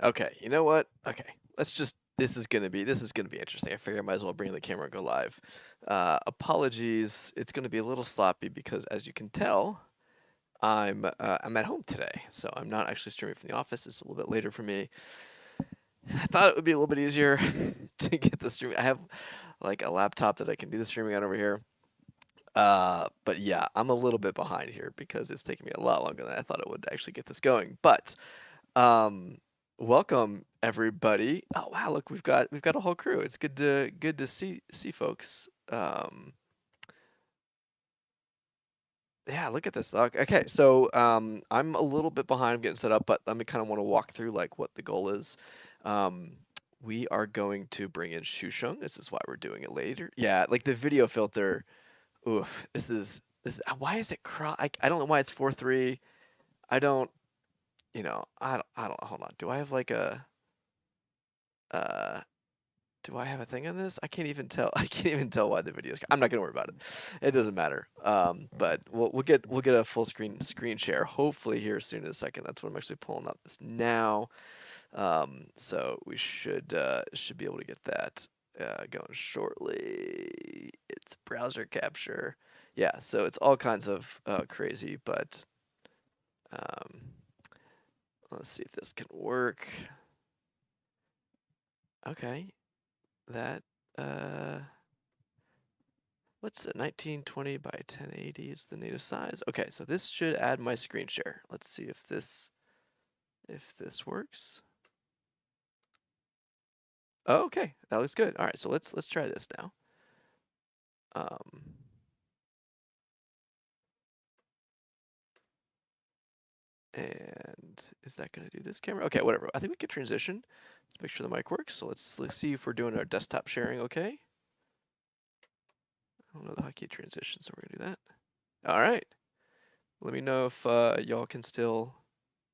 Okay, you know what? Okay, let's just. This is gonna be interesting. I figure I might as well bring the camera and go live. Apologies, it's gonna be a little sloppy because, as you can tell, I'm at home today, so I'm not actually streaming from the office. It's a little bit later for me. I thought it would be a little bit easier to get the stream. I have like a laptop that I can do the streaming on over here. But yeah, I'm a little bit behind here because it's taking me a lot longer than I thought it would to actually get this going. But um, welcome everybody. Oh wow, look, we've got a whole crew. It's good to see folks. Yeah, look at this. Okay, so I'm a little bit behind getting set up, but let me kind of want to walk through like what the goal is. Um, we are going to bring in Shushung. This is why we're doing it later. Yeah, like the video filter. Oof, this. Why is it I don't know why it's 4:3. I don't. I don't. Hold on. Do I have like a uh? Do I have a thing on this? I can't even tell. I can't even tell why the video's. I'm not gonna worry about it. It doesn't matter. But we'll get a full screen share hopefully here soon in a second. That's what I'm actually pulling up this now. So we should be able to get that going shortly. It's browser capture. Yeah. So it's all kinds of crazy, but let's see if this can work. Okay. That what's it? 1920 by 1080 is the native size. Okay, so this should add my screen share. Let's see if this works. Oh, okay, that looks good. All right, so let's try this now. And is that gonna do this camera? Okay, whatever. I think we can transition. Let's make sure the mic works. So let's see if we're doing our desktop sharing okay. I don't know the hotkey transition, so we're gonna do that. All right. Let me know if y'all can still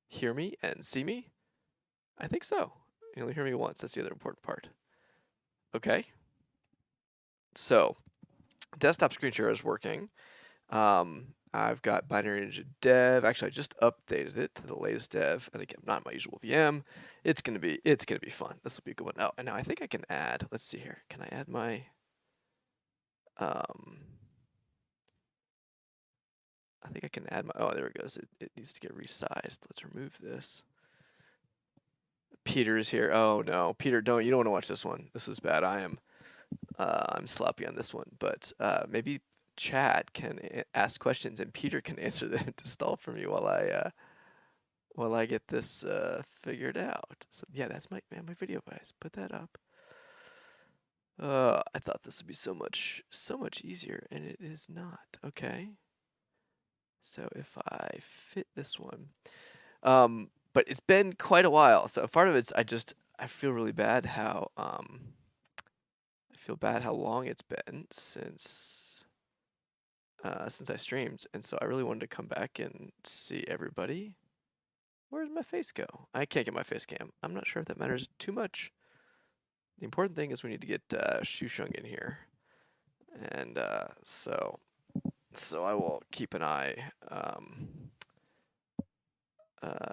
hear me and see me. I think so. You only hear me once. That's the other important part. Okay. So, desktop screen share is working. I've got binary engine dev. Actually, I just updated it to the latest dev, and again, not my usual VM. It's gonna be fun. This will be a good one. Oh, and now I think I can add. Let's see here. Can I add my? I think I can add my. Oh, there it goes. It needs to get resized. Let's remove this. Peter is here. Oh no, Peter, you don't want to watch this one. This was bad. I'm sloppy on this one, but maybe Chad can ask questions and Peter can answer them to stall for me while I get this figured out. So yeah, that's my video bias. Put that up. I thought this would be so much easier, and it is not. Okay. So if I fit this one, but it's been quite a while. So part of it's I feel really bad how long it's been since I streamed, and so I really wanted to come back and see everybody. Where does my face go? I can't get my face cam. I'm not sure if that matters too much. The important thing is we need to get Shushung in here, and so I will keep an eye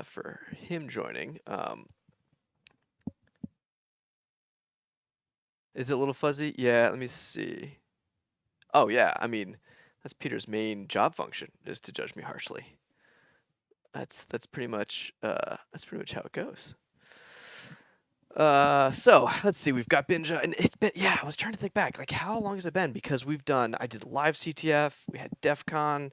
for him joining. Is it a little fuzzy? Yeah, let me see. Oh yeah, I mean, that's Peter's main job function, is to judge me harshly. That's pretty much how it goes. So let's see. We've got binge, and it's been I was trying to think back, like how long has it been? Because I did live CTF, we had DEF CON.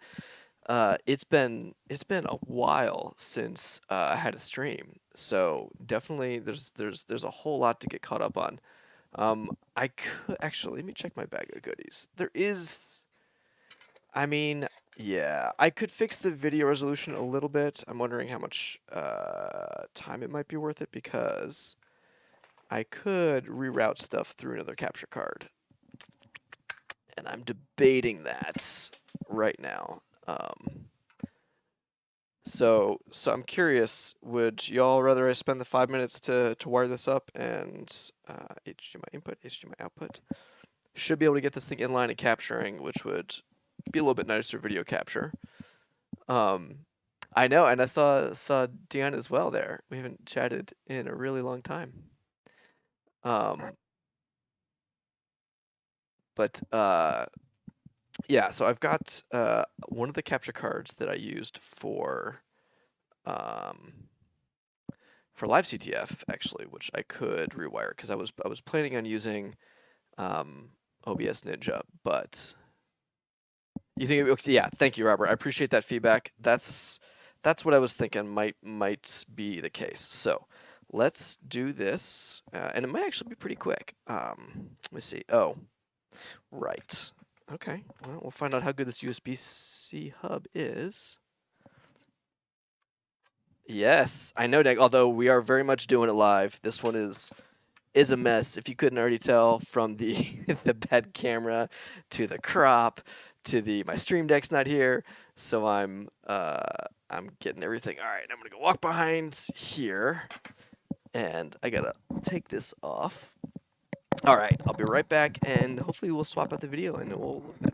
It's been a while since I had a stream, so definitely there's a whole lot to get caught up on. I could actually, let me check my bag of goodies. There is, I mean, yeah, I could fix the video resolution a little bit. I'm wondering how much time it might be worth it, because I could reroute stuff through another capture card, and I'm debating that right now. So I'm curious, would y'all rather I spend the 5 minutes to wire this up and HDMI input, HDMI output? Should be able to get this thing inline and capturing, which would be a little bit nicer video capture. I know, and I saw Dion as well there. We haven't chatted in a really long time. But yeah, so I've got one of the capture cards that I used um, for live CTF actually, which I could rewire because I was planning on using OBS Ninja, but you think okay, yeah, thank you, Robert. I appreciate that feedback. That's what I was thinking might be the case. So let's do this, and it might actually be pretty quick. Let me see. Oh, right. Okay. Well, we'll find out how good this USB-C hub is. Yes, I know, Nick. Although we are very much doing it live. This one is a mess. If you couldn't already tell from the the bad camera to the crop to the my stream deck's not here, so I'm getting everything. All right, I'm gonna go walk behind here, and I gotta take this off. All right, I'll be right back, and hopefully we'll swap out the video and it will look better.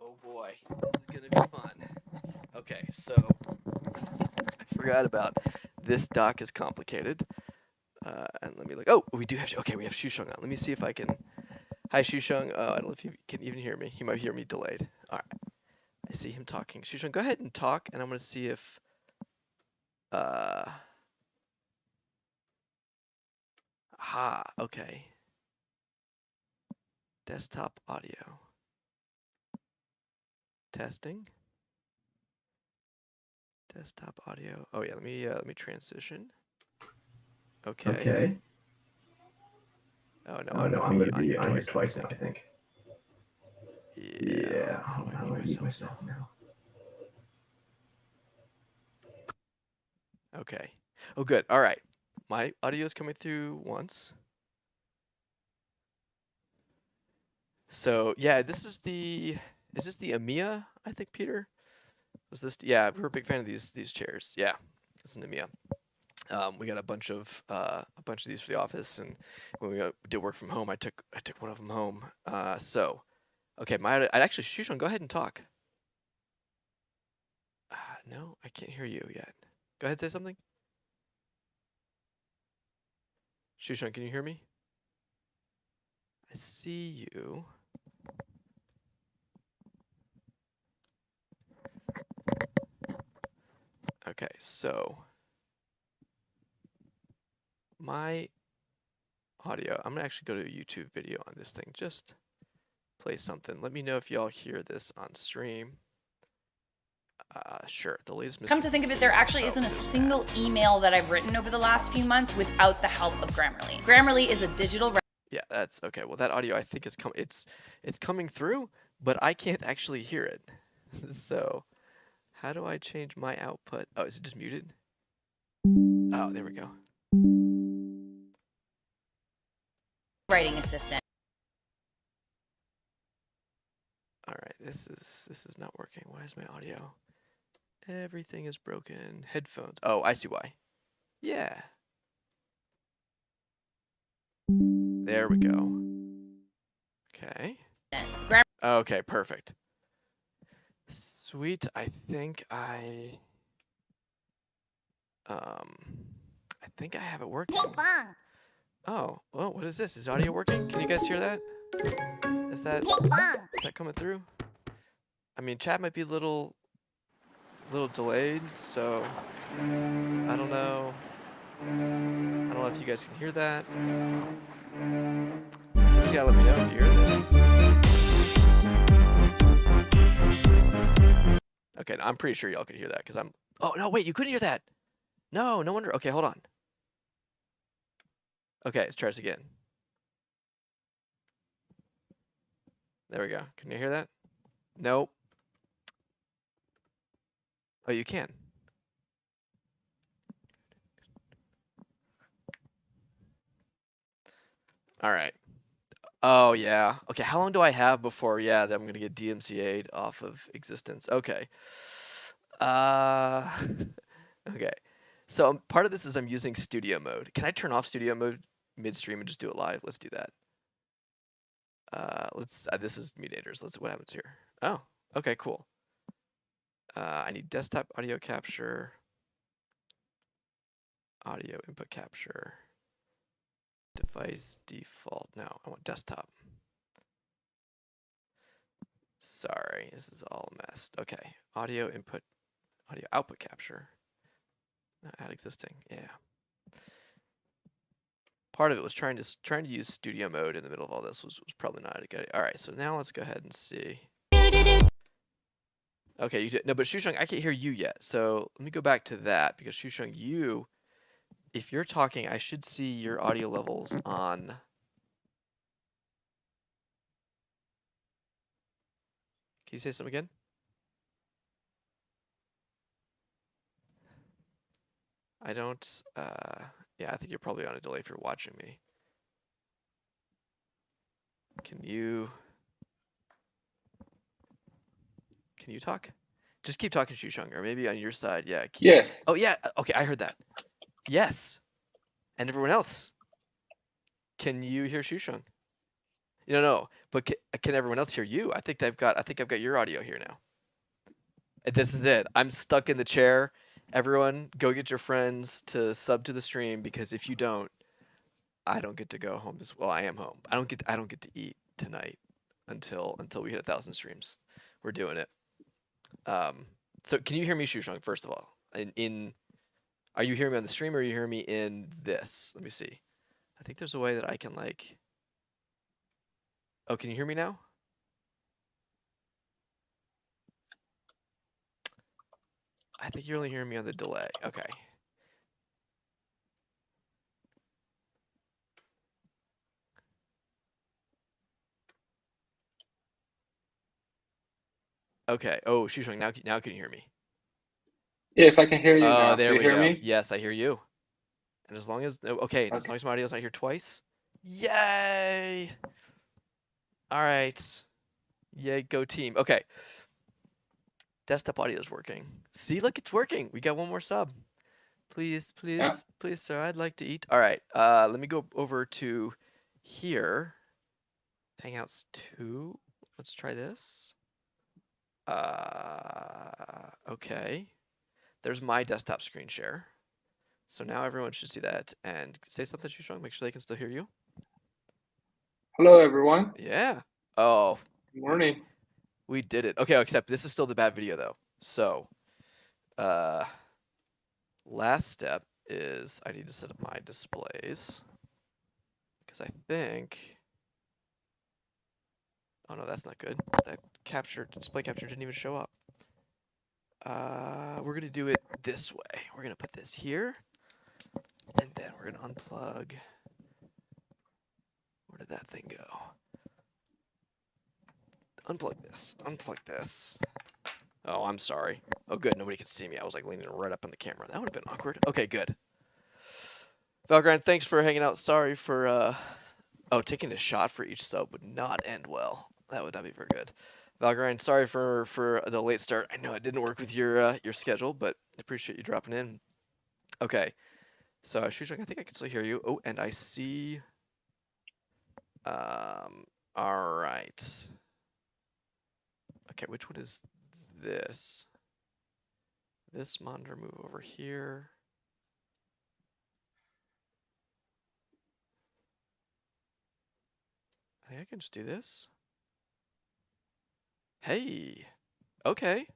Oh boy, this is gonna be fun. Okay, so I forgot about this dock is complicated. And let me look. Oh, we do have. Okay, we have Shusheng on. Let me see if I can. Hi, Shusheng. I don't know if you can even hear me. He might hear me delayed. All right. I see him talking. Shusheng, go ahead and talk, and I'm going to see if. Okay. Desktop audio. Testing. Desktop audio. Oh yeah, let me transition. Okay. Okay. Oh no, I'm gonna be on here twice now, I think. Yeah. How do I mute myself now? Okay. Oh good. All right. My audio is coming through once. So yeah, is this the EMEA? I think Peter was this. Yeah, we're a big fan of these chairs. Yeah, it's an EMEA. We got a bunch of these for the office, and when we did work from home, I took one of them home. So okay, I'd actually Shusheng, go ahead and talk. No, I can't hear you yet. Go ahead, say something. Shusheng, can you hear me? I see you. Okay, so my audio, I'm gonna actually go to a YouTube video on this thing. Just play something. Let me know if y'all hear this on stream. Sure, the latest. Come to think of it, there actually isn't a single email that I've written over the last few months without the help of Grammarly. Grammarly is a digital. Yeah, that's okay. Well, that audio I think is it's coming through, but I can't actually hear it. So, how do I change my output? Oh, is it just muted? Oh, there we go. Writing assistant. All right, this is not working. Why is my audio? Everything is broken. Headphones. Oh, I see why. Yeah. There we go. Okay. Okay, perfect. Sweet. I think I have it working. Ping pong. Oh, well, what is this? Is audio working? Can you guys hear that? Is that Ping pong. coming through? I mean, chat might be a little delayed, so I don't know. I don't know if you guys can hear that. So you gotta let me know if you hear this. Okay, I'm pretty sure y'all could hear that because I'm. Oh no, wait, you couldn't hear that. No wonder. Okay, hold on. Okay, let's try this again. There we go. Can you hear that? Nope. Oh, you can. All right. Oh, yeah. Okay, how long do I have before, that I'm going to get DMCA'd off of existence? Okay. Okay. So part of this is I'm using studio mode. Can I turn off studio mode midstream and just do it live? Let's do that. This is me dangerous. What happens here? Oh, okay, cool. I need desktop audio capture, audio input capture, device default. No, I want desktop. Sorry, this is all messed. Okay, audio input, audio output capture. Not add existing. Yeah. Part of it was trying to use studio mode in the middle of all this was probably not a good idea. All right, so now let's go ahead and see. Okay, you did no, but Shusheng, I can't hear you yet. So let me go back to that because Shusheng, if you're talking, I should see your audio levels on. Can you say something again? I don't. Yeah, I think you're probably on a delay if you're watching me. Can you talk? Just keep talking, Shusheng, or maybe on your side. Yeah. Yes. Oh yeah. Okay, I heard that. Yes. And everyone else. Can you hear Shusheng? No. But can everyone else hear you? I think I've got your audio here now. This is it. I'm stuck in the chair. Everyone, go get your friends to sub to the stream because if you don't, I don't get to go home. Well, I am home. I don't get to eat tonight until we hit 1,000 streams. We're doing it. So can you hear me, Shusheng? First of all, are you hearing me on the stream or are you hearing me in this? Let me see. I think there's a way that I can like. Oh, can you hear me now? I think you're only hearing me on the delay. Okay. Okay. Oh, Shusheng, now can you hear me? Yes, I can hear you now. Oh, there Do you we hear go. me? Yes, I hear you. And as long as as long as my audio's not here twice. Yay! All right. Yay, go team. Okay. Desktop audio is working. See, look, it's working. We got one more sub. Please, sir, I'd like to eat. All right. Let me go over to here. Hangouts 2. Let's try this. Okay. There's my desktop screen share. So now everyone should see that and say something, Shusheng. Make sure they can still hear you. Hello, everyone. Yeah. Oh. Good morning. We did it. Okay, except this is still the bad video though. So, last step is I need to set up my displays because I think. Oh no, that's not good. That display capture didn't even show up. We're gonna do it this way. We're gonna put this here, and then we're gonna unplug. Where did that thing go? Unplug this. Unplug this. Oh, I'm sorry. Oh, good. Nobody could see me. I was like leaning right up on the camera. That would have been awkward. Okay, good. Valgrind, thanks for hanging out. Sorry for taking a shot for each sub would not end well. That would not be very good. Valgrind, sorry for the late start. I know it didn't work with your schedule, but I appreciate you dropping in. Okay. So, Shusheng, I think I can still hear you. Oh, and I see. All right. Okay, which one is this. This monitor move over here. I think I can just do this. Hey, okay.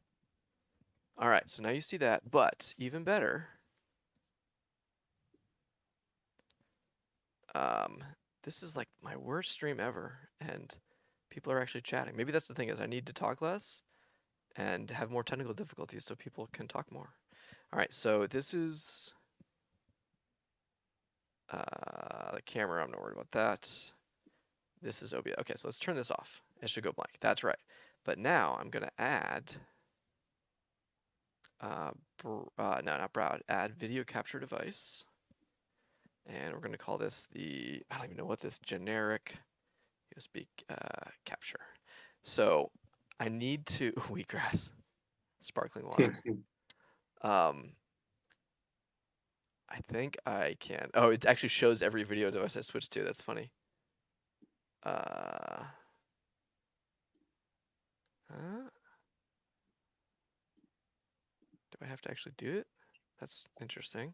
All right, so now you see that, but even better, this is like my worst stream ever, and people are actually chatting. Maybe that's the thing is I need to talk less and have more technical difficulties so people can talk more. All right, so this is the camera. I'm not worried about that. This is OBS. Okay, so let's turn this off. It should go blank. That's right. But now I'm gonna add, no, not Browd. Add video capture device, and we're gonna call this the, I don't even know what this generic USB capture. So I need to wheatgrass, sparkling water. I think I can. Oh, it actually shows every video device I switch to. That's funny. Do I have to actually do it? That's interesting.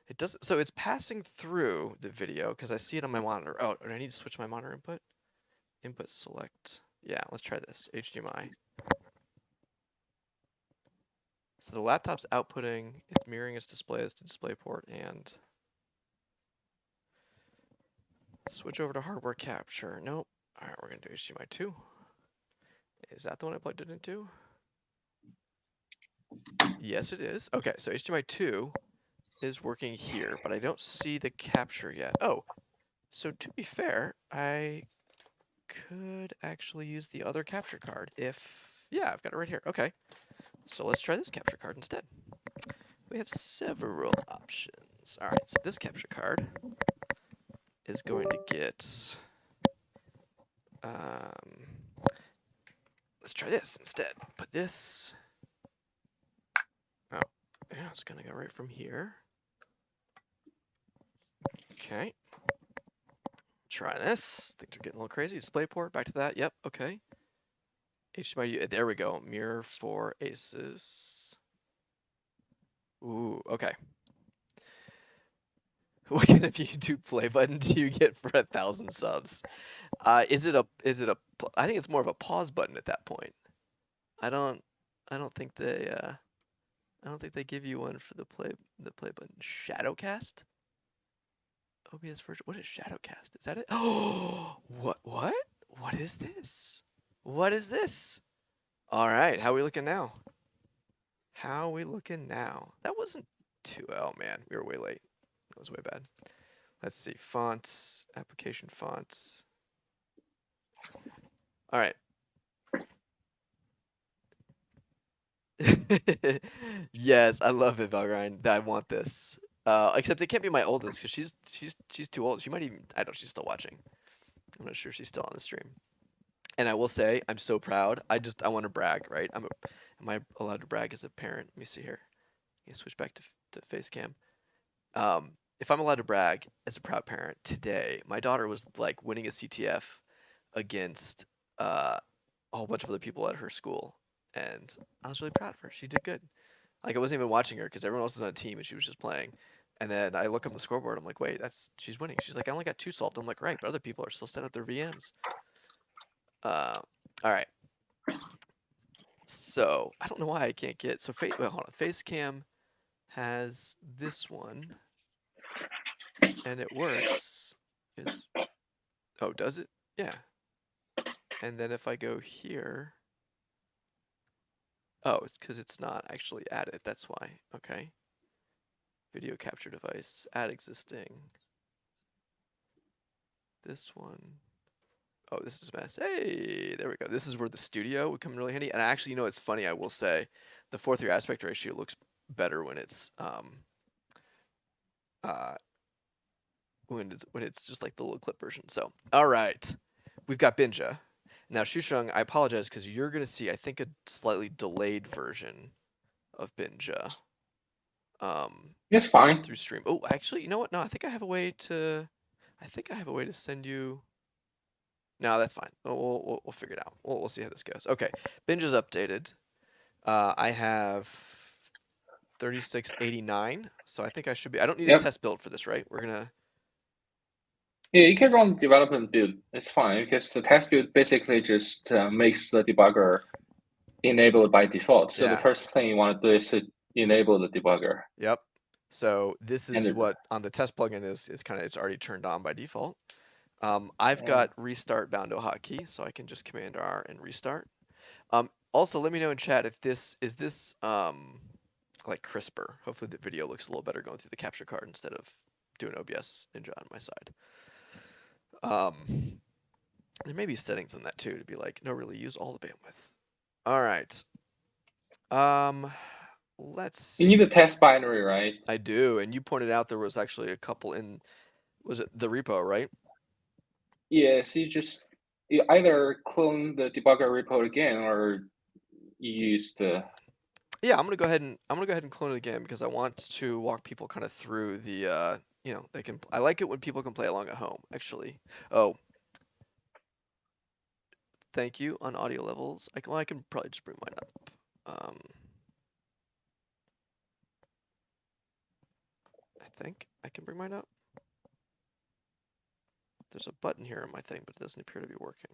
It does. So it's passing through the video because I see it on my monitor. Oh, and I need to switch my monitor input. Input select. Yeah, let's try this. HDMI. So the laptop's outputting. It's mirroring its display as the display port and switch over to hardware capture. Nope. All right, we're gonna do HDMI 2. Is that the one I plugged it into? Yes, it is. Okay, so HDMI 2 is working here, but I don't see the capture yet. Oh, so to be fair, I could actually use the other capture card if, yeah, I've got it right here. Okay, so let's try this capture card instead. We have several options. All right, so this capture card is going to get, let's try this instead. Put this, oh, yeah, it's gonna go right from here. Okay. Try this. Things are getting a little crazy. DisplayPort, back to that. Yep, okay. HDMI, there we go. Mirror for Asus. Ooh, okay. What kind of YouTube play button do you get for 1,000 subs? I think it's more of a pause button at that point. I don't think they give you one for the play button. Shadowcast? OBS version. What is Shadowcast? Is that it? Oh, what? What is this? What is this? All right, how are we looking now? How are we looking now? That wasn't too. Oh man, we were way late. That was way bad. Let's see. Fonts, application fonts. All right. Yes, I love it, Valgrind. I want this. Except it can't be my oldest because she's too old. She might even. I don't. She's still watching. I'm not sure she's still on the stream. And I will say, I'm so proud. I want to brag, right? Am I allowed to brag as a parent? Let me see here. Let me switch back to face cam. If I'm allowed to brag as a proud parent, today my daughter was like winning a CTF against a whole bunch of other people at her school, and I was really proud of her. She did good. Like I wasn't even watching her because everyone else was on a team and she was just playing. And then I look up the scoreboard. I'm like, wait, she's winning. She's like, I only got 2 salt. I'm like, right, but other people are still setting up their VMs. All right. So I don't know why I can't get wait, hold on. Facecam has this one, and it works. Oh, does it? Yeah. And then if I go here, oh, it's because it's not actually added. That's why. Okay. Video capture device, add existing. This one. Oh, this is a mess. Hey, there we go. This is where the studio would come in really handy. And actually, you know, it's funny. I will say, the 4:3 aspect ratio looks better when it's when it's just like the little clip version. So, all right, we've got Binja. Now, Shusheng, I apologize because you're gonna see, I think, a slightly delayed version of Binja. It's fine. Through stream. Oh, actually, you know what? No, I think I have a way to send you. No, that's fine. We'll figure it out. We'll see how this goes. Okay, Binge is updated. I have 3689, so I think I should be. I don't need a Yep. test build for this, right? We're gonna. Yeah, you can run development build. It's fine because the test build basically just makes the debugger enabled by default. So the Yeah. first thing you want to do is to enable the debugger. Yep. So this And is what on the test plugin is kind of it's already turned on by default. I've yeah. got restart bound to a hotkey, so I can just Command R and restart. Also, let me know in chat if this is like crisper. Hopefully the video looks a little better going through the capture card instead of doing OBS Ninja on my side. There may be settings in that too to be like, no, really use all the bandwidth. All right. Let's see. You need a test binary, right? I do, and you pointed out there was actually a couple in, was it the repo, right? Yes, you either clone the debugger repo again or you use the. Yeah, I'm gonna go ahead and clone it again because I want to walk people kind of through the they can. I like it when people can play along at home. Actually, oh, thank you on audio levels. I can probably just bring mine up. I think I can bring mine up. There's a button here on my thing, but it doesn't appear to be working.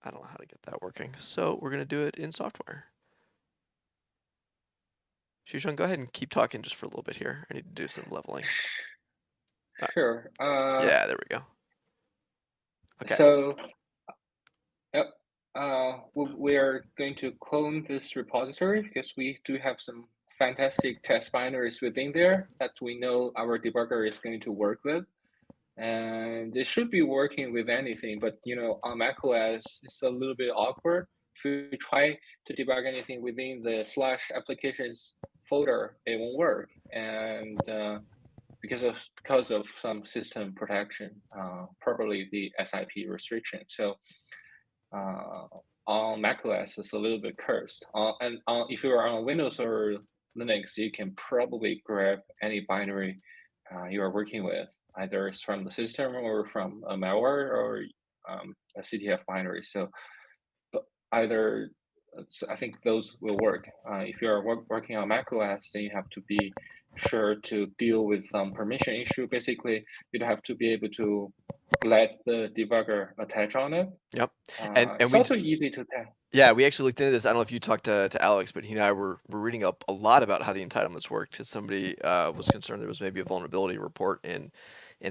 I don't know how to get that working, so we're gonna do it in software. Shushan, go ahead and keep talking just for a little bit here. I need to do some leveling. Sure. Yeah, there we go. Okay. So, we are going to clone this repository because we do have some fantastic test binaries within there that we know our debugger is going to work with. And it should be working with anything, but on macOS, it's a little bit awkward. If you try to debug anything within the /applications folder, it won't work. And because of some system protection, probably the SIP restriction. So on macOS, it's a little bit cursed. And if you are on Windows or Linux, you can probably grab any binary you are working with, either it's from the system or from a malware or a CTF binary. So either, I think those will work. If you are working on macOS, then you have to be sure to deal with some permission issue. Basically, you'd have to be able to let the debugger attach on it. Yep. And It's we also easy to test. Yeah, we actually looked into this. I don't know if you talked to Alex, but he and I were reading up a lot about how the entitlements worked because somebody was concerned there was maybe a vulnerability report in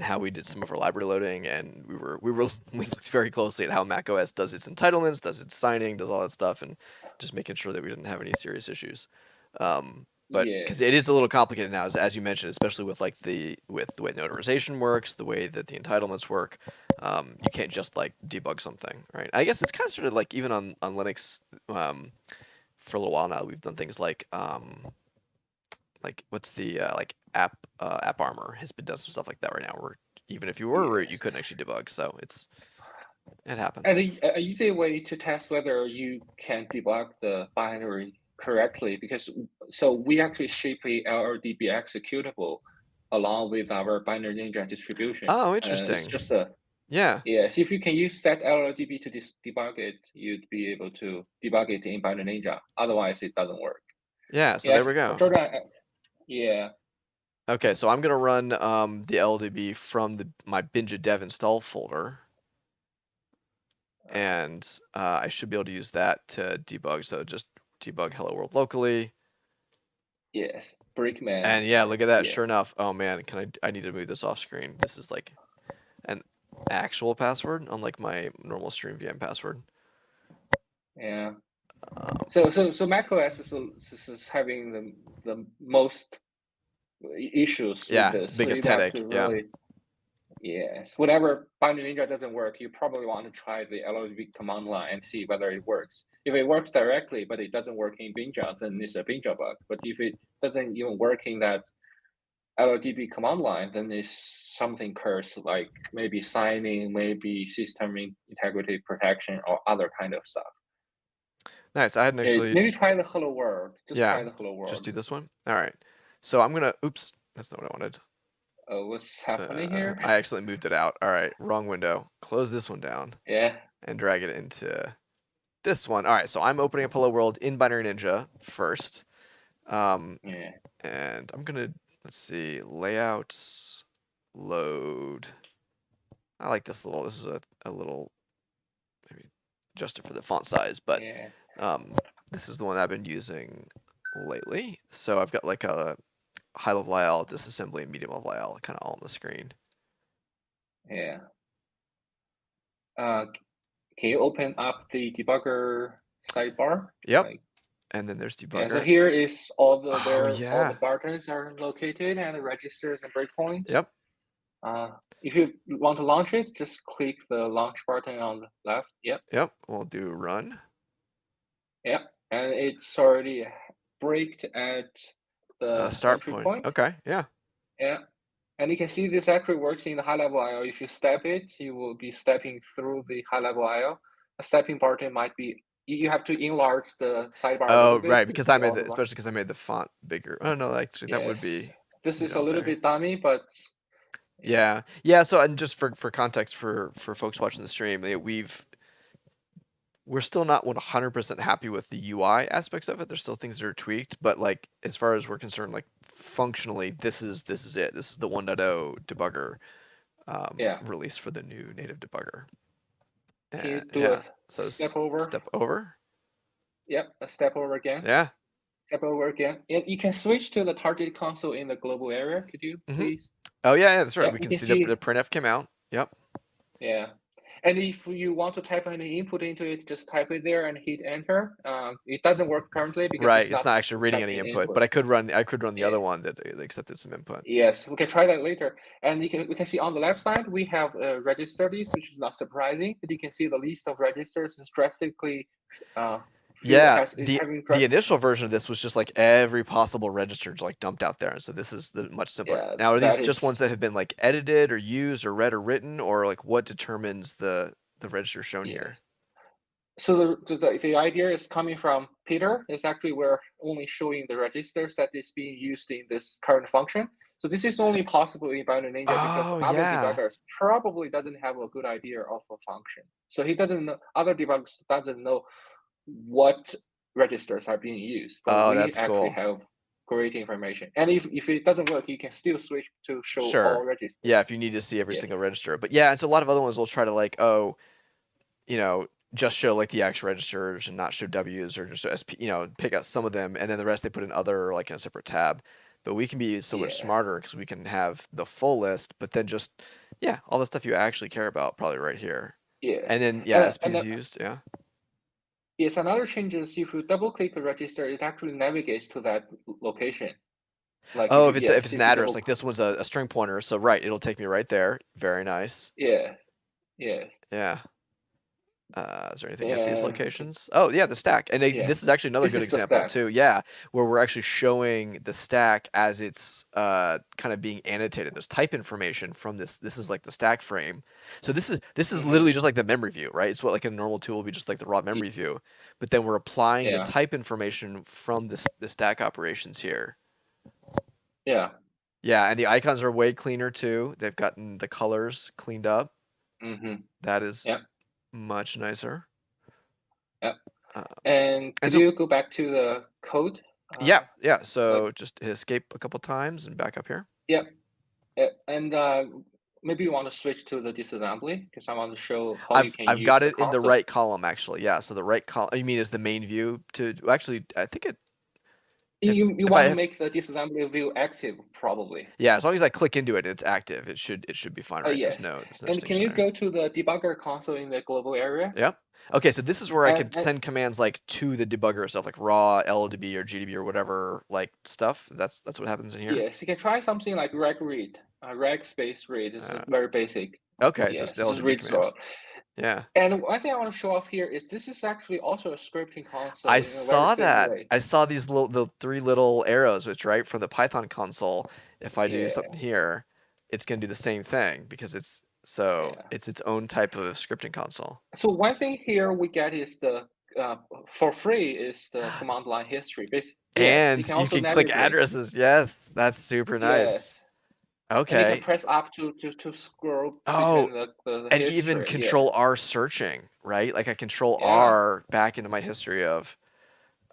how we did some of our library loading, and we looked very closely at how macOS does its entitlements, does its signing, does all that stuff, and just making sure that we didn't have any serious issues. But because it is a little complicated now, as you mentioned, especially with the way notarization works, the way that the entitlements work, you can't just like debug something, right? I guess it's kind of sort of like even on Linux, for a little while now, we've done things like what's the like app armor has been done some stuff like that right now, where even if you were root, you couldn't actually debug. So it happens. And a easy way to test whether you can debug the binary correctly, because we actually ship a LLDB executable along with our Binary Ninja distribution. Oh, interesting. It's just yes. If you can use that LLDB to debug it, you'd be able to debug it in Binary Ninja. Otherwise, it doesn't work. Yeah. So there we go. Jordan, yeah. Okay, so I'm gonna run the LLDB from my Binja dev install folder. And I should be able to use that to debug. So just debug hello world locally. Yes, Brickman. And yeah, look at that. Yeah. Sure enough. Oh man, I need to move this off screen. This is like an actual password, unlike my normal stream VM password. Yeah. So macOS is having the most issues. Yeah, with it's this. the biggest So headache. Really, yes. Whenever Binary Ninja doesn't work, you probably want to try the LLDB command line and see whether it works. If it works directly, but it doesn't work in Binja, then it's a Binja bug. But if it doesn't even work in that LLDB command line, then it's something cursed, like maybe signing, maybe system integrity protection, or other kind of stuff. Nice. I hadn't actually. Maybe try the hello world. Try the hello world. Just do this one. All right. So I'm gonna. Oops, that's not what I wanted. What's happening here? I actually moved it out. All right, wrong window. Close this one down. Yeah. And drag it into this one. All right, so I'm opening up Hello World in Binary Ninja first. Yeah. And I'm gonna, let's see, layouts, load. I like this little, this is a little, maybe adjust it for the font size, but Yeah. this is the one I've been using lately. So I've got like a high level IL, disassembly, and medium level IL kind of all on the screen. Yeah. Can you open up the debugger sidebar? Yep. Like, And then there's yeah, so debugger. here is all the Oh, where all the yeah. buttons are located and the registers and breakpoints. Yep. If you want to launch it, just click the launch button on the left. Yep. Yep. We'll do run. Yep. And it's already braked at the Start entry point. point. Okay. Yeah. Yeah. And you can see this actually works in the high level IO. If you step it, you will be stepping through the high level IO. A stepping button might be, you have to enlarge the sidebar a Oh, little bit. right. Because I You made also especially because I made the font bigger. Oh no, actually that would Yes. be. This is a down little there. bit dummy, but Yeah. Yeah. So, and just for context for folks watching the stream, we're still not 100% happy with the UI aspects of it. There's still things that are tweaked, but like as far as we're concerned, like functionally, this is it. This is the 1.0 debugger yeah. release for the new native debugger. Can you do Yeah. a So step over? Step over. Yep, a step over again. Yeah. Step over again. And you can switch to the target console in the global area. Could you please? Oh yeah, that's right. Yeah, We you can can see see- the printf came out. Yep. Yeah. And if you want to type any input into it, just type it there and hit enter. It doesn't work currently because Right. It's not actually reading any typing input, but I could run the Yeah. other one that accepted some input. Yes, we can try that later. And we can see on the left side we have a register list, which is not surprising, but you can see the list of registers is drastically Yeah, is having the initial version of this was just like every possible register like dumped out there, and so this is the much simpler. Yeah, Now, are that these just is- ones that have been like edited or used or read or written, or like what determines the register shown here? Yes. So the idea is coming from Peter. Is actually we're only showing the registers that is being used in this current function. So this is only possible in Binary Ninja because Oh, other yeah. debuggers probably doesn't have a good idea of a function. So he doesn't know, other debuggers doesn't know what registers are being used. But Oh, we that's actually cool. have great information. And if it doesn't work, you can still switch to show all Sure. registers. Yeah, if you need to see every Yes. single register. But yeah, and so a lot of other ones will try to like, oh, just show like the X registers and not show W's, or just SP, pick out some of them, and then the rest they put in other, like in a separate tab. But we can be so much Yeah. smarter because we can have the full list, but then just, all the stuff you actually care about probably right here. Yes. And then, And SP's used, yeah. Yes, another change is if you double click a register, it actually navigates to that location. Like Oh, if it's you an address, double- like this one's a string pointer, so right, it'll take me right there. Very nice. Yeah. Yes. Yeah. Is there anything at these And- locations? Oh, yeah, the stack. And Yeah. this is actually another This good is the example stack. too. Yeah, where we're actually showing the stack as it's kind of being annotated. There's type information from this. This is like the stack frame. So this is Mhm. literally just like the memory view, right? It's what like a normal tool would be, just like the raw memory view. But then we're applying Yeah. the type information from the stack operations here. Yeah. Yeah, and the icons are way cleaner too. They've gotten the colors cleaned up. Mm-hmm. That is Yep. much nicer. And could so- you go back to the code? Yeah. So just hit escape a couple times and back up here. And maybe you want to switch to the disassembly because I want to show how you can I've use got the it in the console. right column actually. Yeah. So the right column. You mean is the main view to actually? I think it. You if want I- to make the disassembly view active, probably. Yeah. As long as I click into it, it's active. It should be fine, right? Yes. There's no And can distinction you there. go to the debugger console in the global area? Yep. Okay, so this is where I could And- send commands like to the debugger stuff, like raw, LDB, or GDB, or whatever, like stuff. That's what happens in here. Yes, you can try something like reg read. Reg space read is very basic. Okay, so Yes, still just read command. through. Yeah. And one thing I want to show off here is this is actually also a scripting console. I in a very saw same that. way. I saw these the three little arrows, which right from the Python console. If I do Yeah. something here, it's gonna do the same thing because it's its own type of scripting console. So one thing here we get is the for free is the command line history. Basically, And you can, you also can click navigate. addresses. Yes, that's super nice. Yes. And you can Okay. press up to scroll Oh, between the and even history. Control R searching, right? Like I Control Yeah. R back into my history of.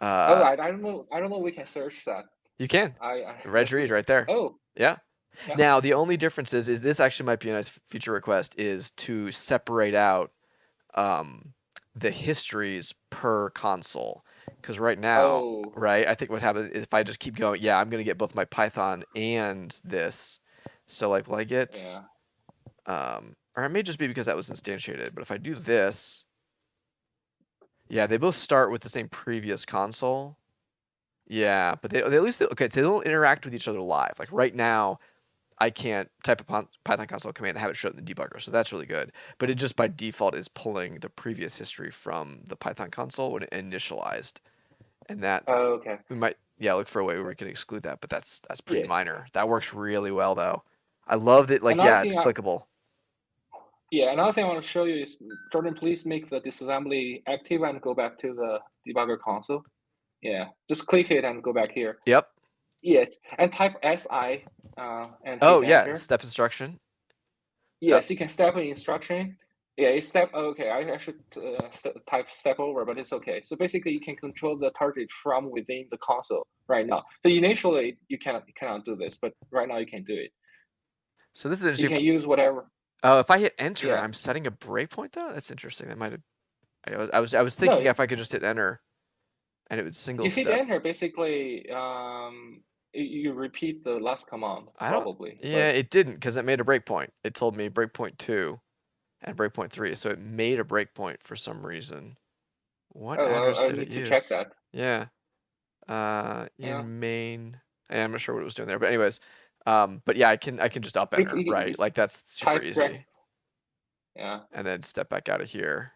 Oh, I don't know. I don't know. We can search that. You can. I Reg read right there. Oh, Yeah. yeah. Now the only difference is this actually might be a nice feature request is to separate out the histories per console. Because right now, Oh, right, I think what happens if I just keep going, yeah, I'm gonna get both my Python and this. So like, will I get yeah. or it may just be because that was instantiated, but if I do this, yeah, they both start with the same previous console. Yeah, but they at least okay, so they don't interact with each other live. Like right now, I can't type a Python console command and have it show up in the debugger, so that's really good. But it just by default is pulling the previous history from the Python console when it initialized, and that Oh, okay. we might look for a way where we can exclude that, but that's pretty Yes. minor. That works really well though. I love that. Like Another yeah, it's thing clickable. Another thing I want to show you is, Jordan, please make the disassembly active and go back to the debugger console. Yeah, just click it and go back here. Yep. Yes, and type SI and Oh hit yeah, enter. step instruction. Yes, you can step in instruction. Yeah, it's step. Okay, I should type step over, but it's okay. So basically, you can control the target from within the console right now. So initially, you cannot do this, but right now you can do it. So this is You interesting. can use whatever. Oh, if I hit enter, Yeah. I'm setting a breakpoint though. That's interesting. That might have. I was thinking No, if I could just hit enter, and it would single you hit step. enter. Basically, you repeat the last command I don't. probably. Yeah, it didn't because it made a breakpoint. It told me breakpoint 2 and breakpoint 3, so it made a breakpoint for some reason. What address I did it need to check use? that. Yeah. Yeah. In main. I'm not sure what it was doing there, but anyways, but yeah, I can just up enter, right? Like that's super Type easy. Yeah. And then step back out of here.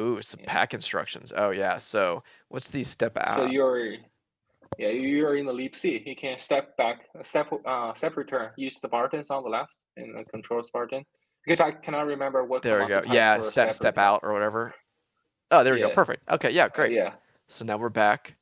Ooh, some Yeah. pack instructions. Oh yeah. So what's the step out? So you're in the leap C. You can step back, step return. Use the buttons on the left in the controls button. Because I cannot remember what There we command go. to type Yeah, for step return. out or whatever. Oh, there we go. Yeah. Perfect. Okay, yeah, great. Yeah. So now we're back.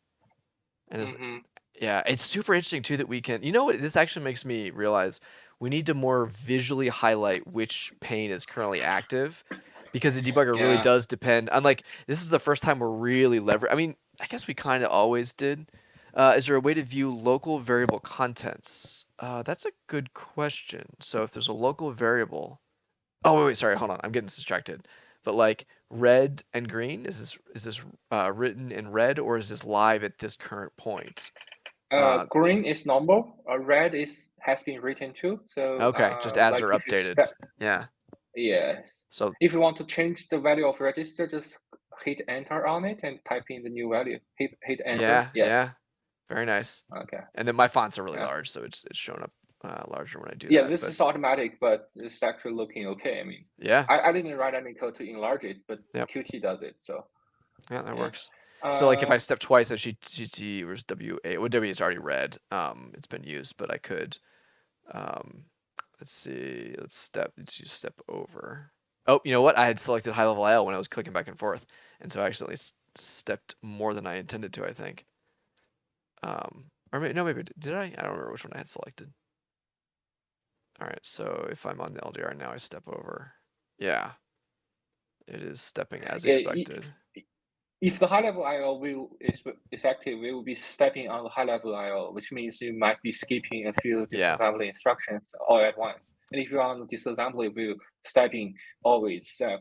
And yeah, it's super interesting too that we can. You know what? This actually makes me realize we need to more visually highlight which pane is currently active, because the debugger really Yeah. does depend. Unlike this is the first time we're really I mean, I guess we kind of always did. Is there a way to view local variable contents? That's a good question. So if there's a local variable, oh wait, sorry, hold on, I'm getting distracted. But like red and green, is this written in red or is this live at this current point? Green is normal. Red has been written too. So Okay, just as like they're if you updated. Yeah. Yeah. So If you want to change the value of register, just hit enter on it and type in the new value. Hit enter. yeah, Yes. yeah, very nice. Okay. And then my fonts are really Yeah. large, so it's showing up larger when I do Yeah, that. this But is automatic, but it's actually looking okay. I mean, yeah, I didn't write any code to enlarge it, but Yep. Qt does it. So yeah, that yeah. works. So like if I step twice, I should see where's WA. Well, W is already red. It's been used, but I could. Let's see. Let's use step over. Oh, you know what? I had selected high level IO when I was clicking back and forth, and so I accidentally stepped more than I intended to, I think. Or maybe, no, maybe did I? I don't remember which one I had selected. All right, so if I'm on the LDR now, I step over. Yeah, it is stepping as expected. If the high level IO is active, we will be stepping on the high level IO, which means you might be skipping a few disassembly instructions all at once. And if you're on the disassembly view, always step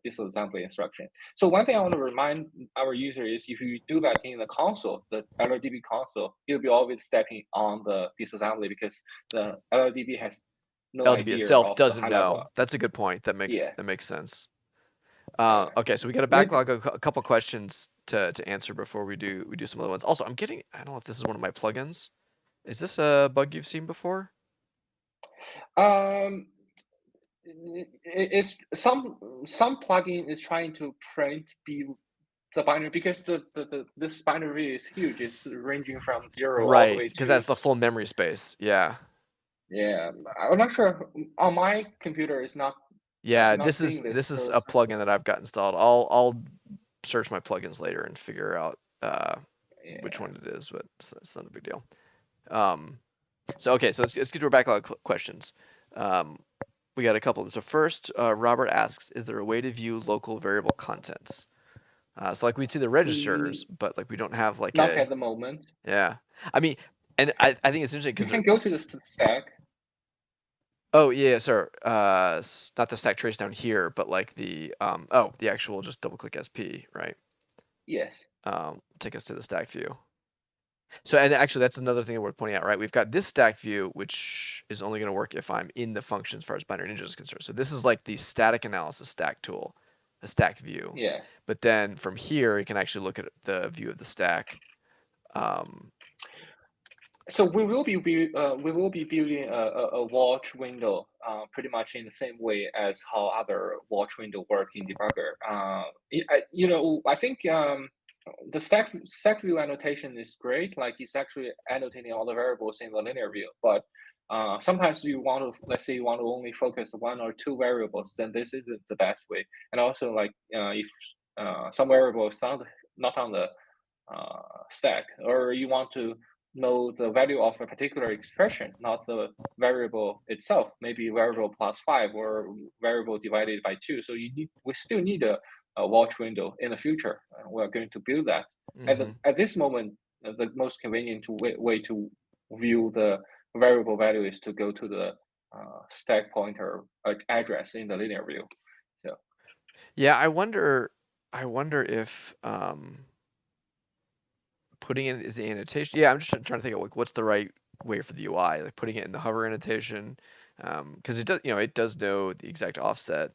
disassembly instruction. So one thing I want to remind our user is if you do that in the console, the LLDB console, you'll be always stepping on the disassembly because the LLDB has no LDB idea itself of doesn't the high know. level. That's a good point. That makes sense. Okay, so we got to Maybe- backlog a couple questions to answer before we do some other ones. Also, I don't know if this is one of my plugins. Is this a bug you've seen before? It's some plugin is trying to print the binary because this binary is huge. It's ranging from 0 all the way Right, to because that's the full memory space. Yeah. Yeah, I'm not sure. On my computer, it's not. Yeah, not this is seeing this is so a plugin that I've got installed. I'll search my plugins later and figure out which one it is, but it's not a big deal. So okay, so let's get to our backlog questions. We got a couple of them. So first, Robert asks, is there a way to view local variable contents? So like we'd see the registers, but like we don't have like Not a, at the moment. yeah. I mean, and I think it's interesting You because can go to the stack. oh yeah, sir. Not the stack trace down here, but like the the actual just double click SP, right? Yes. Take us to the stack view. So, and actually, that's another thing worth pointing out, right? We've got this stack view, which is only going to work if I'm in the function as far as binary ninja is concerned. So this is like the static analysis stack tool, a stack view. Yeah. But then from here, you can actually look at the view of the stack. So we will be building a watch window pretty much in the same way as how other watch window work in debugger. I think the stack view annotation is great. Like it's actually annotating all the variables in the linear view. But sometimes you want to, let's say you want to only focus one or two variables, then this isn't the best way. And also like if some variables not on the stack, or you want to know the value of a particular expression, not the variable itself, maybe variable plus 5 or variable divided by 2. So we still need a watch window in the future. We're going to build that. At this moment, the most convenient way to view the variable value is to go to the stack pointer address in the linear view. So Yeah, I wonder if putting it as the annotation. Yeah, I'm just trying to think of like what's the right way for the UI, like putting it in the hover annotation, because it does, it does know the exact offset.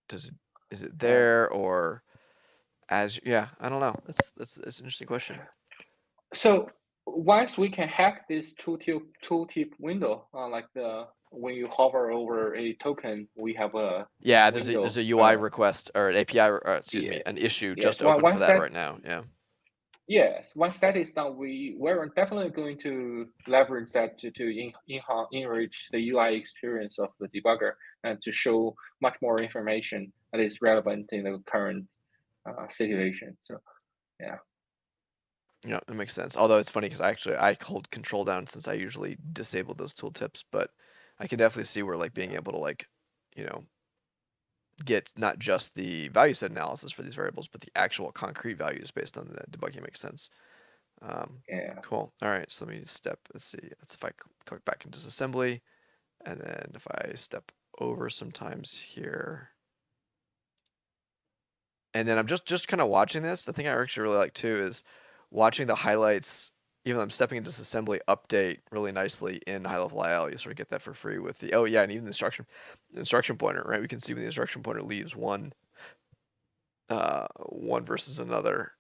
Is it there or as? Yeah, I don't know. That's an interesting question. So once we can hack this tooltip window, when you hover over a token, we have a Yeah, window. there's a UI request or an API, or, excuse me, Yeah, an issue yes. just open for Once that that right now. Yeah. Yes, once that is done, we're definitely going to leverage that to enrich the UI experience of the debugger and to show much more information that is relevant in the current situation. So yeah. Yeah, that makes sense. Although it's funny because I hold control down since I usually disable those tooltips, but I can definitely see where like being able to like, you know, get not just the value set analysis for these variables, but the actual concrete values based on the debugging makes sense. Yeah. Cool. All right, so let me let's see. That's if I click back into disassembly, and then if I step over sometimes here. And then I'm just kind of watching this. The thing I actually really like too is watching the highlights, even though I'm stepping into disassembly, update really nicely in high level IL. You sort of get that for free with the, oh yeah, and even the instruction pointer, right? We can see when the instruction pointer leaves one versus another.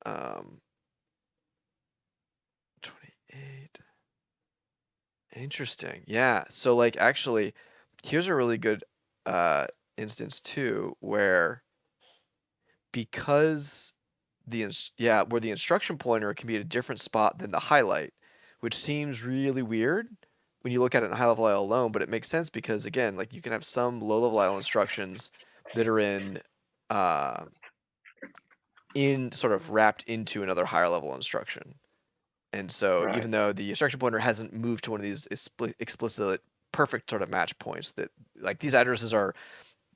28. Interesting. Yeah. So like actually, here's a really good instance too, where because where the instruction pointer can be at a different spot than the highlight, which seems really weird when you look at it in high level IL alone, but it makes sense because again, like you can have some low level IL instructions that are in sort of wrapped into another higher level instruction. And so Right. even though the instruction pointer hasn't moved to one of these explicit perfect sort of match points, that like these addresses are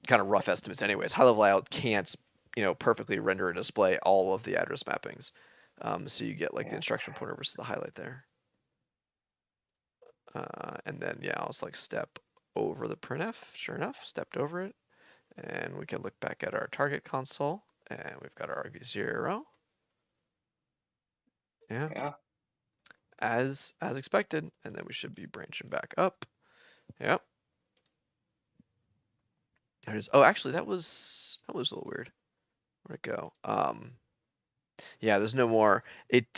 kind of rough estimates anyways. High level IL can't, perfectly render and display all of the address mappings. So you get like the instruction pointer versus the highlight there. And then yeah, I'll just like step over the printf. Sure enough, stepped over it. And we can look back at our target console, and we've got our argv0. Yeah. As expected, and then we should be branching back up. Yep. There it is. Oh, actually, that was a little weird. Where'd it go? Yeah, there's no more. It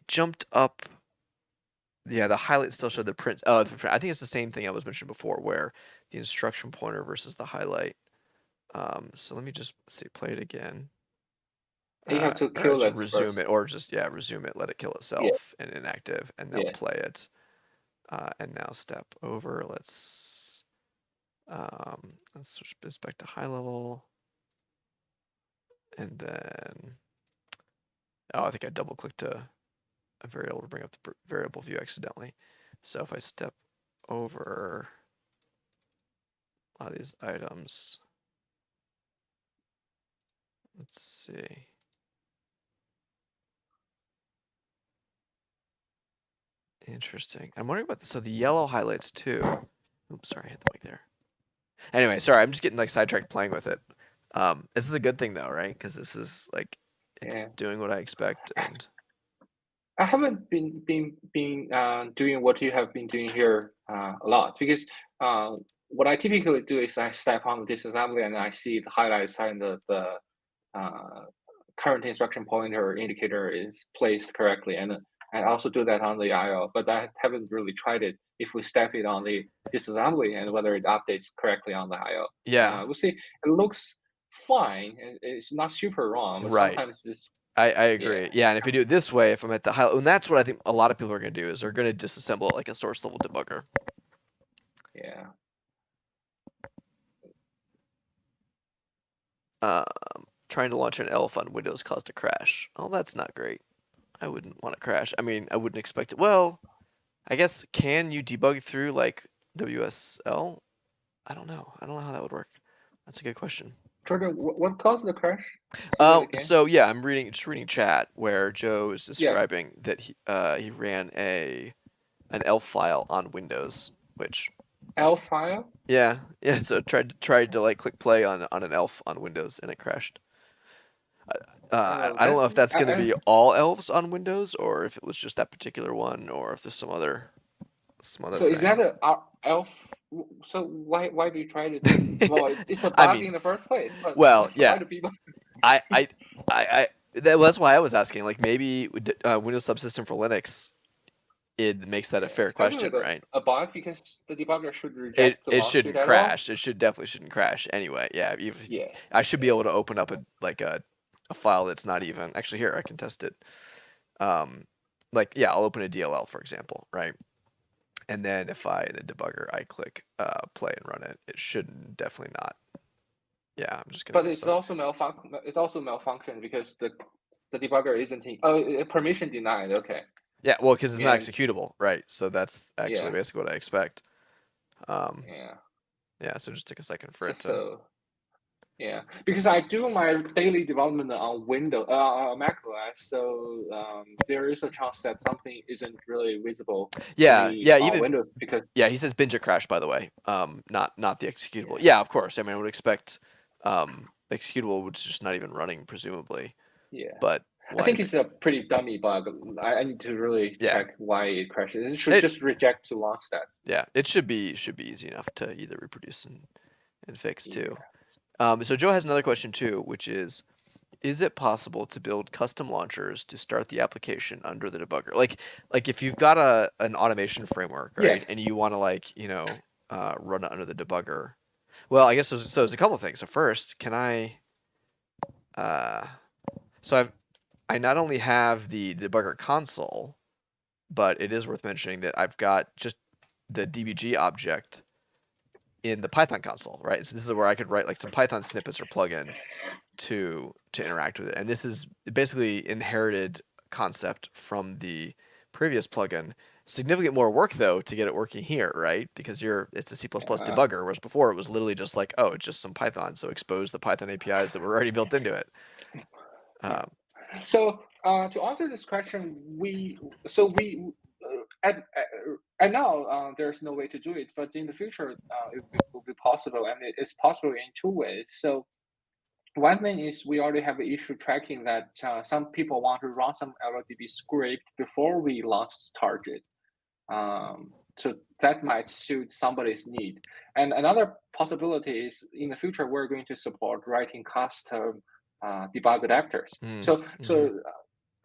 jumped up. Yeah, the highlight still showed the print. Oh, I think it's the same thing I was mentioning before, where the instruction pointer versus the highlight. So let me just play it again. You have to Or kill to that resume first. it, or just resume it, let it kill itself and inactive, and then play it. And now step over. Let's switch this back to high level, and then I think I double clicked to a variable to bring up the variable view accidentally. So if I step over a lot of these items, let's see. Interesting. I'm wondering about this. So the yellow highlights too. Oops, sorry, I hit the mic there. Anyway, sorry, I'm just getting like sidetracked playing with it. This is a good thing though, right? Because this is like it's doing what I expect. And I haven't been doing what you have been doing here a lot, because what I typically do is I step on the disassembly and I see the highlights and the current instruction pointer indicator is placed correctly, and I also do that on the IO, but I haven't really tried it if we step it on the disassembly and whether it updates correctly on the IO. yeah, We'll see. It looks fine. It's not super wrong, but right. sometimes this. I agree. Yeah, and if you do it this way, if I'm at the high, and that's what I think a lot of people are going to do is they're going to disassemble it like a source level debugger. Yeah. Trying to launch an ELF on Windows caused a crash. Oh, that's not great. I wouldn't want to crash. I mean, I wouldn't expect it. Well, I guess can you debug through like WSL? I don't know. I don't know how that would work. That's a good question. Jordan, what caused the crash? So yeah, I'm just reading chat where Joe is describing that he ran an ELF file on Windows, which ELF file? Yeah. So tried to like click play on an ELF on Windows and it crashed. I don't know if that's going to be all ELFs on Windows or if it was just that particular one or if there's some other So thing. is that an ELF? So why do you try to do? Well, it's a bug in the first place. But well, yeah. Why do people? That's why I was asking. Like maybe Windows Subsystem for Linux, it makes that a fair question, right? A bug because the debugger should reject. It shouldn't crash. It shouldn't crash anyway. Yeah. I should be able to open up a file that's not even actually here. I can test it. I'll open a DLL for example, right? And then if the debugger, I click play and run it, it shouldn't definitely not. Yeah, I'm just gonna. But it's also malfunction. It also malfunctioned because the debugger isn't permission denied. Okay. Yeah, well, because it's not executable, right? So that's actually basically what I expect. Yeah. So just take a second for it to. Yeah, because I do my daily development on Windows, Mac OS, so there is a chance that something isn't really visible. Even Windows because. Yeah, he says binge crash, by the way. Not the executable. Yeah, of course. I mean, I would expect executable was just not even running, presumably. Yeah. But I think it's a pretty dummy bug. I need to really check why it crashes. It should just reject to launch that. Yeah, it should be easy enough to either reproduce and fix too. So Joe has another question too, which is it possible to build custom launchers to start the application under the debugger? Like if you've got an automation framework, right, and you want to run it under the debugger. Well, I guess there's a couple things. So first, can I? I not only have the debugger console, but it is worth mentioning that I've got just the DBG object in the Python console, right? So this is where I could write like some Python snippets or plugin to interact with it. And this is basically inherited concept from the previous plugin. Significant more work though to get it working here, right? Because it's a C++ debugger, whereas before it was literally just like, oh, it's just some Python, so expose the Python APIs that were already built into it. So to answer this question, and now there's no way to do it, but in the future it will be possible, and it is possible in two ways. So one thing is we already have an issue tracking that some people want to run some LLDB script before we launch target. So that might suit somebody's need. And another possibility is in the future we're going to support writing custom debug adapters.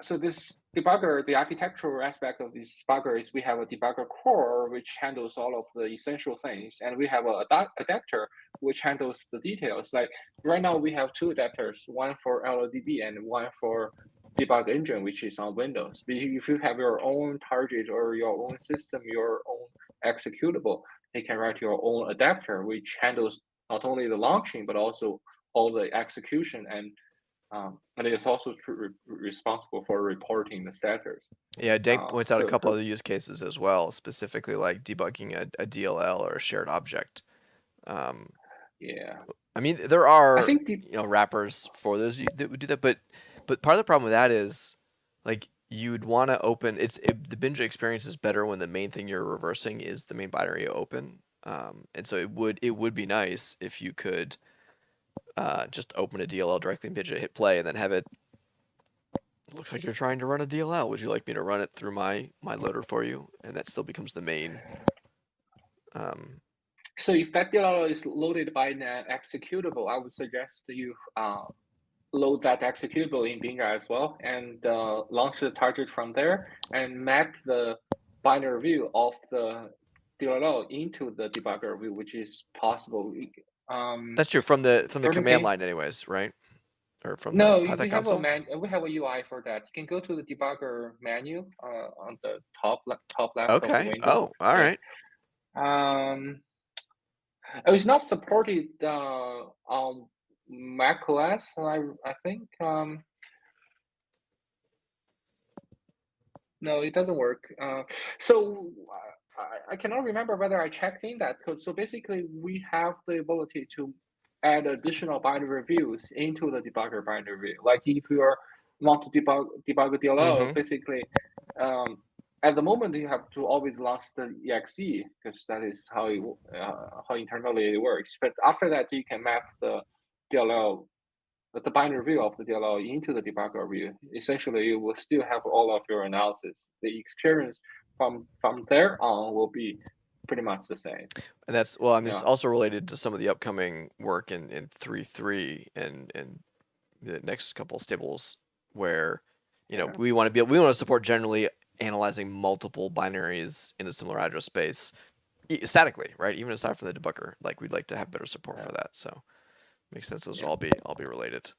So this debugger, the architectural aspect of this debugger is we have a debugger core which handles all of the essential things, and we have an adapter which handles the details. Like right now we have two adapters, one for LLDB and one for debug engine, which is on Windows. But if you have your own target or your own system, your own executable, you can write your own adapter which handles not only the launching but also all the execution and and it is also responsible for reporting the status. Yeah, Dank points out a So couple other use cases as well, specifically like debugging a DLL or a shared object. yeah, I mean, there I are think the wrappers for those that would do that, but part of the problem with that is like you'd want to open the binge experience is better when the main thing you're reversing is the main binary you open. And so it would be nice if you could just open a DLL directly in binge it, hit play, and then have it. Looks like you're trying to run a DLL. Would you like me to run it through my loader for you? And that still becomes the main. So if that DLL is loaded by an executable, I would suggest you load that executable in Binga as well, and launch the target from there, and map the binary view of the DLL into the debugger view, which is possible. That's true from the Further command case- line, anyways, right? Or from No, the Python we have console. we have a UI for that. You can go to the debugger menu on the top left of the Okay. window. Oh, all right. It's not supported on Mac OS, I think. No, it doesn't work. So I cannot remember whether I checked in that code. So basically, we have the ability to add additional binary views into the debugger binary view. Like if you want to debug a DLL, basically, at the moment you have to always launch the exe because that is how internally it works. But after that, you can map the DLL, the binary view of the DLL into the debugger view. Essentially, you will still have all of your analysis. The experience from there on will be pretty much the same. And that's it's also related to some of the upcoming work in 3.3 and the next couple of stables where we want to support generally analyzing multiple binaries in a similar address space statically, right? Even aside from the debugger, like we'd like to have better support for that. So makes sense. Those will all be related.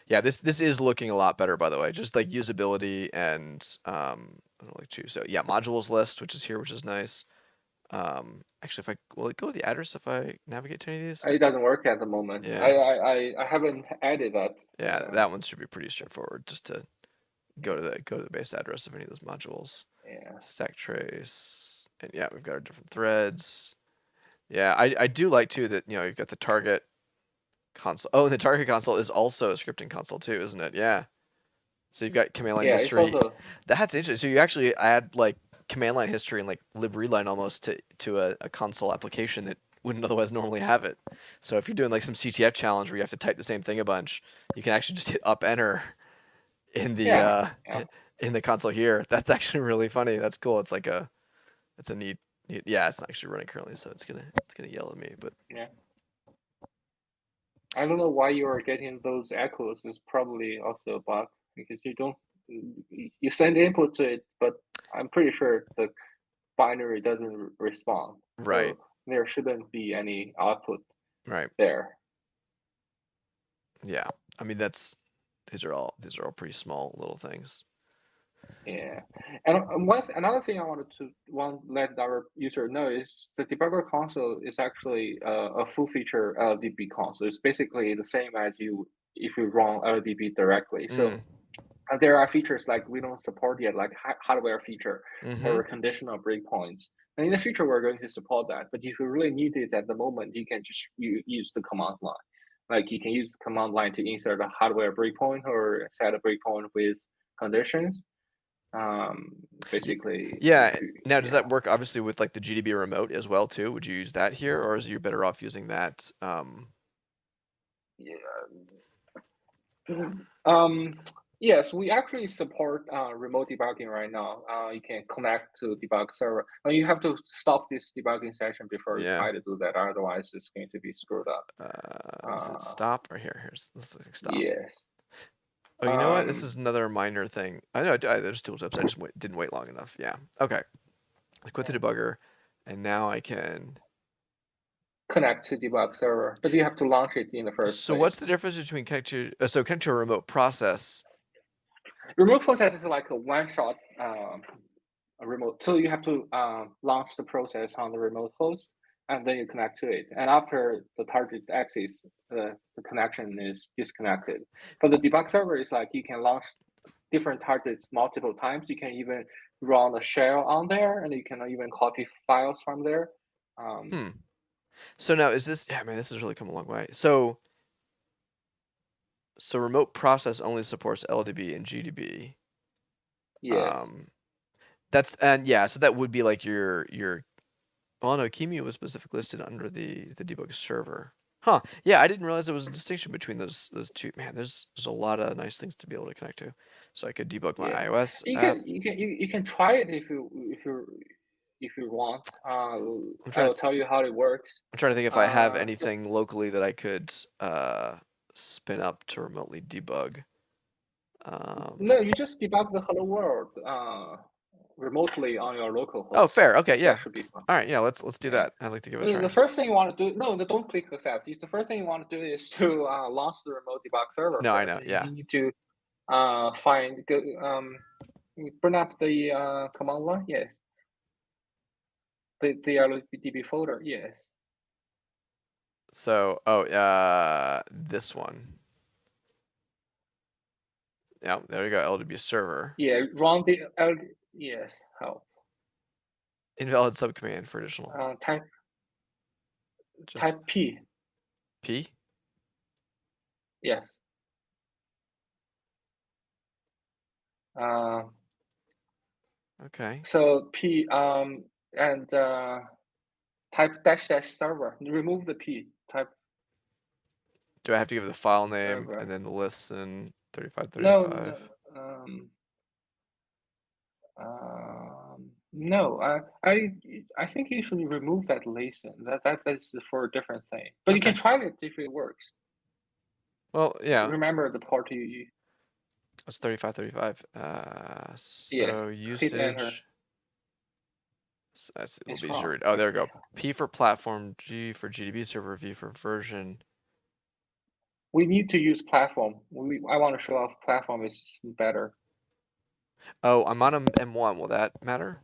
Yeah, this is looking a lot better, by the way. Just like usability and I don't like to. So yeah, modules list, which is here, which is nice. Actually, will it go with the address if I navigate to any of these? It doesn't work at the moment. Yeah. I haven't added that. Yeah, that one should be pretty straightforward. Just to go to the base address of any of those modules. Yeah. Stack trace, and yeah, we've got our different threads. Yeah, I do like too that you've got the target console. Oh, and the target console is also a scripting console too, isn't it? Yeah. So you've got command line history. It's also... That's interesting. So you actually add like command line history and like libreadline almost to a console application that wouldn't otherwise normally have it. So if you're doing like some CTF challenge where you have to type the same thing a bunch, you can actually just hit up enter in the in the console here. That's actually really funny. That's cool. It's like a neat. Yeah, it's not actually running currently, so it's gonna yell at me. But yeah. I don't know why you are getting those echoes. It's probably also a bug because you send input to it, but I'm pretty sure the binary doesn't respond. Right. So there shouldn't be any output. Right. There. Yeah. I mean these are all pretty small little things. Yeah, and another thing I wanted to let our user know is the debugger console is actually a full feature LDB console. It's basically the same as if you run LDB directly. So there are features like we don't support yet, like hardware feature or conditional breakpoints. And in the future, we're going to support that. But if you really need it at the moment, you can just use the command line. Like you can use the command line to insert a hardware breakpoint or set a breakpoint with conditions. Basically. Yeah. Now, does that work obviously with like the GDB remote as well too? Would you use that here, or is you better off using that? Yes, we actually support remote debugging right now. You can connect to debug server. You have to stop this debugging session before you try to do that. Otherwise, it's going to be screwed up. Is it stop or let's click stop. Yes. Oh, you know what? This is another minor thing. I know there's tooltips. I just didn't wait long enough. Yeah. Okay. I quit the debugger, and now I can connect to debug server, but you have to launch it in the first place. So what's the difference between connect to a remote process? Remote process is like a one-shot remote. So you have to launch the process on the remote host, and then you connect to it. And after the target exits, the connection is disconnected. But the debug server is like you can launch different targets multiple times. You can even run a shell on there, and you can even copy files from there. So now is this? Yeah, man, this has really come a long way. So remote process only supports LDB and GDB. Yes. So that would be like your. Well, no, QEMU was specifically listed under the debug server. Huh? Yeah, I didn't realize there was a distinction between those two. Man, there's a lot of nice things to be able to connect to. So I could debug my Yeah. iOS You app. can you can try it if you want. I will tell you how it works. I'm trying to think if I have So anything locally that I could spin up to remotely debug. no, you just debug the hello world remotely on your local host. Oh, fair. Okay, So yeah. that should be fun. All right, yeah. Let's do Yeah. that. I'd like to give it a try. The first thing you want to do, no, don't click accept. The first thing you want to do is to launch the remote debug server. No, I first. know. Yeah. You need to bring up the command line. Yes. The LDB folder. Yes. So, this one. Yeah, there you go. LDB server. Yeah, run the yes. Help. Invalid subcommand for additional. Type P. P. Yes. Okay. So P and type -- server. Remove the P. Type. Do I have to give the file name Server. and then the listen 3535? No. I think you should remove that listen. That's for a different thing. But you can try it if it works. Well, yeah. Remember the port you. It's 3535. Yes. Hit enter. Usage. It'll be zero. Oh, there we go. P for platform, G for GDB server, V for version. We need to use platform. I want to show off platform is better. Oh, I'm on a M1. Will that matter?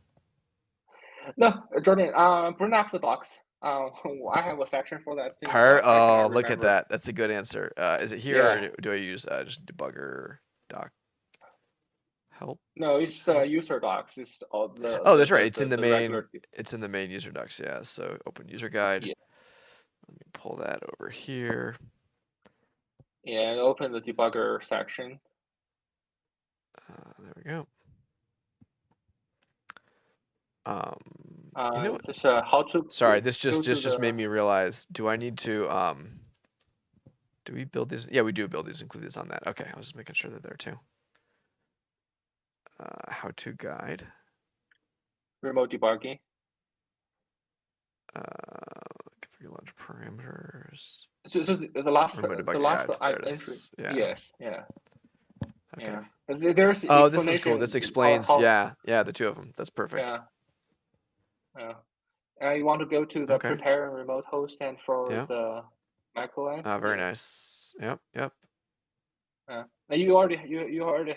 No, Jordan. Bring up the docs. I have a section for that. Oh, look at that. That's a good answer. Is it here or do I use just debugger doc help? No, it's user docs. It's all the. Oh, that's right. It's in the main. regular... It's in the main user docs. Yeah. So open user guide. Yeah. Let me pull that over here. Yeah, and open the debugger section. There we go. You know, this how to. Sorry, this just made me realize. Do I need to do we build these? Yeah, we do build these. Include this on that. Okay, I was just making sure they're there too. How to guide. Remote debugging. Configure launch parameters. So the last entry. Yeah. Yes. Yeah. Okay. Yeah. There's oh, this is cool. This explains. Yeah, the two of them. That's perfect. Yeah. You want to go to the prepare and remote host and for the macOS. Very nice. Yep. Yeah. You already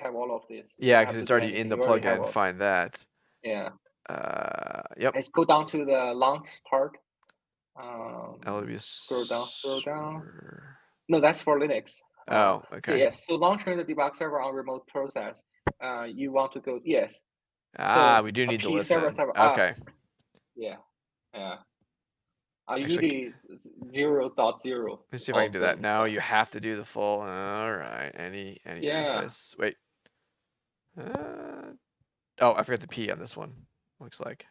have all of this. Yeah, because it's already in the plugin. Find that. Yeah. Yep. Let's go down to the launch part. Scroll down. No, that's for Linux. Oh, okay. So yes, so launching the debug server on remote process. You want to go yes. We do need to listen. Server. Okay. Yeah. You need 0.0. Let me see if I can do that. No, you have to do the full. All right. Any office. Wait. Oh, I forgot the P on this one. Looks like.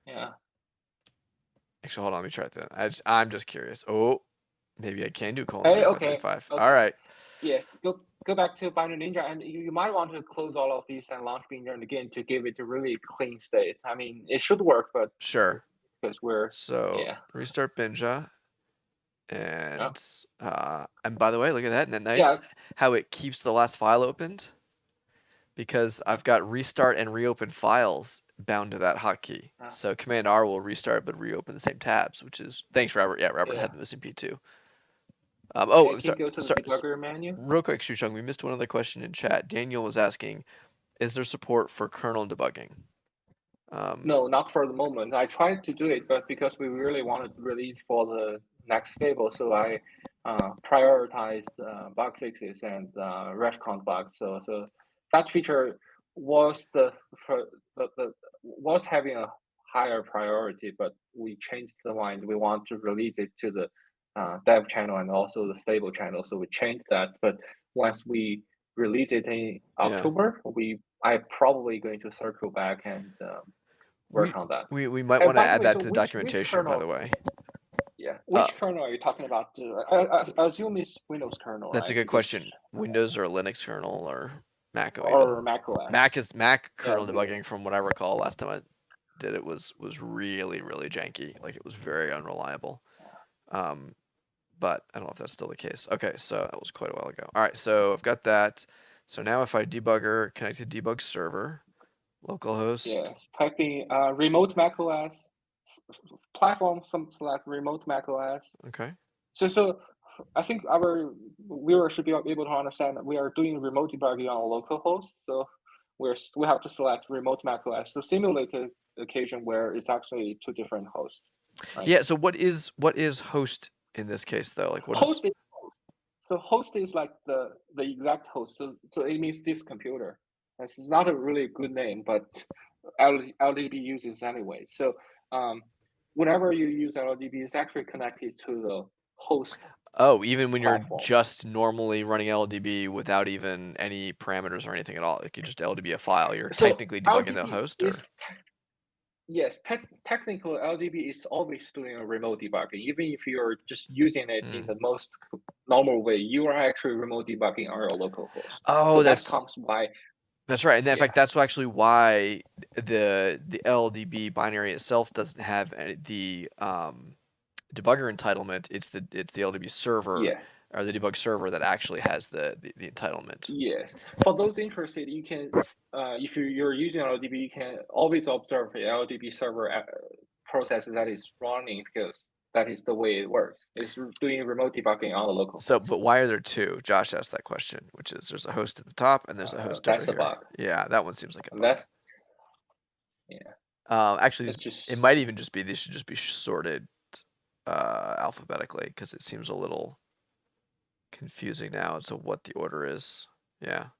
Yeah. Actually, hold on. Let me try it then. I'm just curious. Oh, maybe I can do colon 35. Okay. All right. Yeah. Go back to Binary Ninja, and you might want to close all of these and launch Binary again to give it a really clean state. I mean, it should work, but sure. Because restart Binja, and by the way, look at that. Isn't that nice? How it keeps the last file opened? Because I've got restart and reopen files bound to that hotkey. So Command R will restart but reopen the same tabs, which is thanks, Robert. Yeah, Robert had the missing P too. Can you go to the debugger menu? Real quick, Shushung, we missed one other question in chat. Daniel was asking, is there support for kernel debugging? No, not for the moment. I tried to do it, but because we really wanted to release for the next stable, so I prioritized bug fixes and refcon bugs. So that feature was was having a higher priority, but we changed the mind. We want to release it to the dev channel and also the stable channel. So we changed that. But once we release it in October, I probably going to circle back and work on that. We might And want to by the add way, that so to the which documentation, by kernel? the way. Yeah, which kernel are you talking about? I assume it's Windows kernel, That's right? a good Because- question. Windows or Linux kernel or Mac OS? or Mac OS. Mac kernel Yeah. debugging, from what I recall last time I did it, was really janky. Like, it was very unreliable. But I don't know if that's still the case. Okay, so that was quite a while ago. All right, so I've got that. So now if I debugger, connect to debug server, localhost. Yes, typing remote Mac OS platform, select remote Mac OS. Okay. So I think our viewers should be able to understand that we are doing remote debugging on a local host. So we have to select remote Mac OS to simulate the occasion where it's actually two different hosts. Right? Yeah. So what is host in this case though? Like, what Host is? So host is like the exact host. So it means this computer. This is not a really good name, but LDB uses anyway. So whenever you use LDB, it's actually connected to the host. Oh, even when platform. you're just normally running LDB without even any parameters or anything at all, like you just LDB a file, you're So technically debugging the LDB host, or? Yes, technically LDB is always doing a remote debugging. Even if you're just using it in the most normal way, you are actually remote debugging on your local host. Oh, so that comes by. That's right, and in Yeah. fact, that's actually why the LDB binary itself doesn't have the debugger entitlement. It's the LDB server, Yeah. or the debug server, that actually has the entitlement. Yes. For those interested, you can, if you're using LDB, you can always observe the LDB server process that is running, because that is the way it works. It's doing remote debugging on the local. So, but why are there two? Josh asked that question, which is, there's a host at the top and there's a host that's over a here. bug. Yeah, that one seems like a bug. That's actually, it's just it might even just be, these should just be sorted alphabetically, because it seems a little confusing now as to what the order is. Yeah.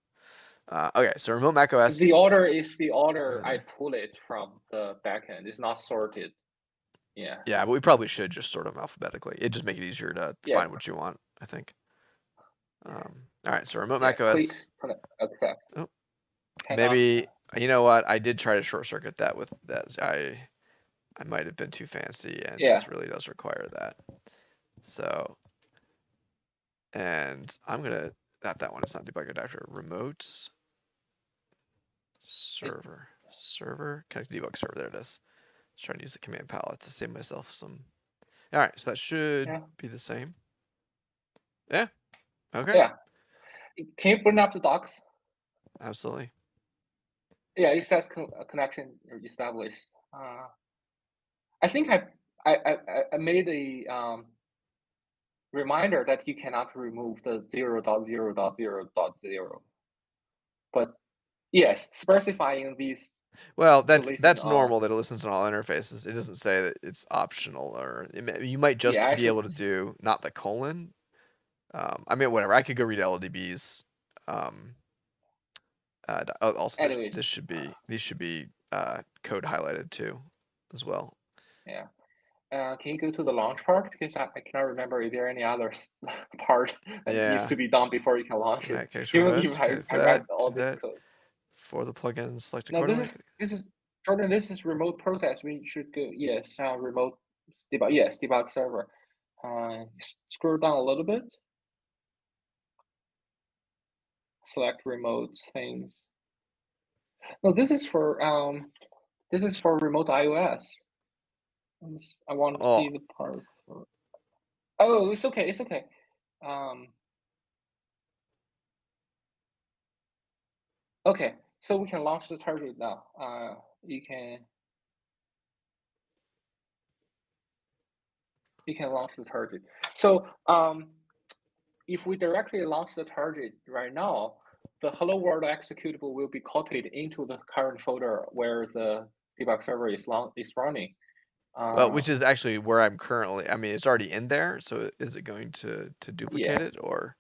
Okay, so remote Mac OS. the order is the order I pull it from the backend. It's not sorted. Yeah. Yeah, but we probably should just sort them alphabetically. It'd just make it easier to find what you want, I think. All right, so remote Mac OS. Click accept. Oh. Hang Maybe, you know what? I did try to short circuit that with that. I might have been too fancy, and this really does require that. So, and I'm gonna, not that one. It's not debugger adapter. Remote server, connect to debug server. There it is. Just trying to use the command palette to save myself some. All right, so that should be the same. Yeah. Okay. Yeah. Can you bring up the docs? Absolutely. Yeah, it says connection established. I think I made a reminder that you cannot remove the 0.0.0.0. But yes, specifying these. Well, that's normal that it listens on all interfaces. It doesn't say that it's optional, or you might just be able to do not the colon. I mean, whatever. I could go read LDBs. Also, Anyways, these should be code highlighted too, as well. Yeah. Can you go to the launch part, because I cannot remember if there any other part that needs to be done before you can launch it. Even if I read all this code. For the plugin, select No, accordingly. this is Jordan. This is remote process. We should go. Yes, remote debug. Yes, debug server. Scroll down a little bit. Select remote things. No, this is for remote iOS. I want to see the part. Oh, it's okay. It's okay. Okay, so we can launch the target now. You can launch the target. So if we directly launch the target right now, the hello world executable will be copied into the current folder where the debug server is running. Well, which is actually where I'm currently. I mean, it's already in there. So is it going to duplicate Yeah. it or?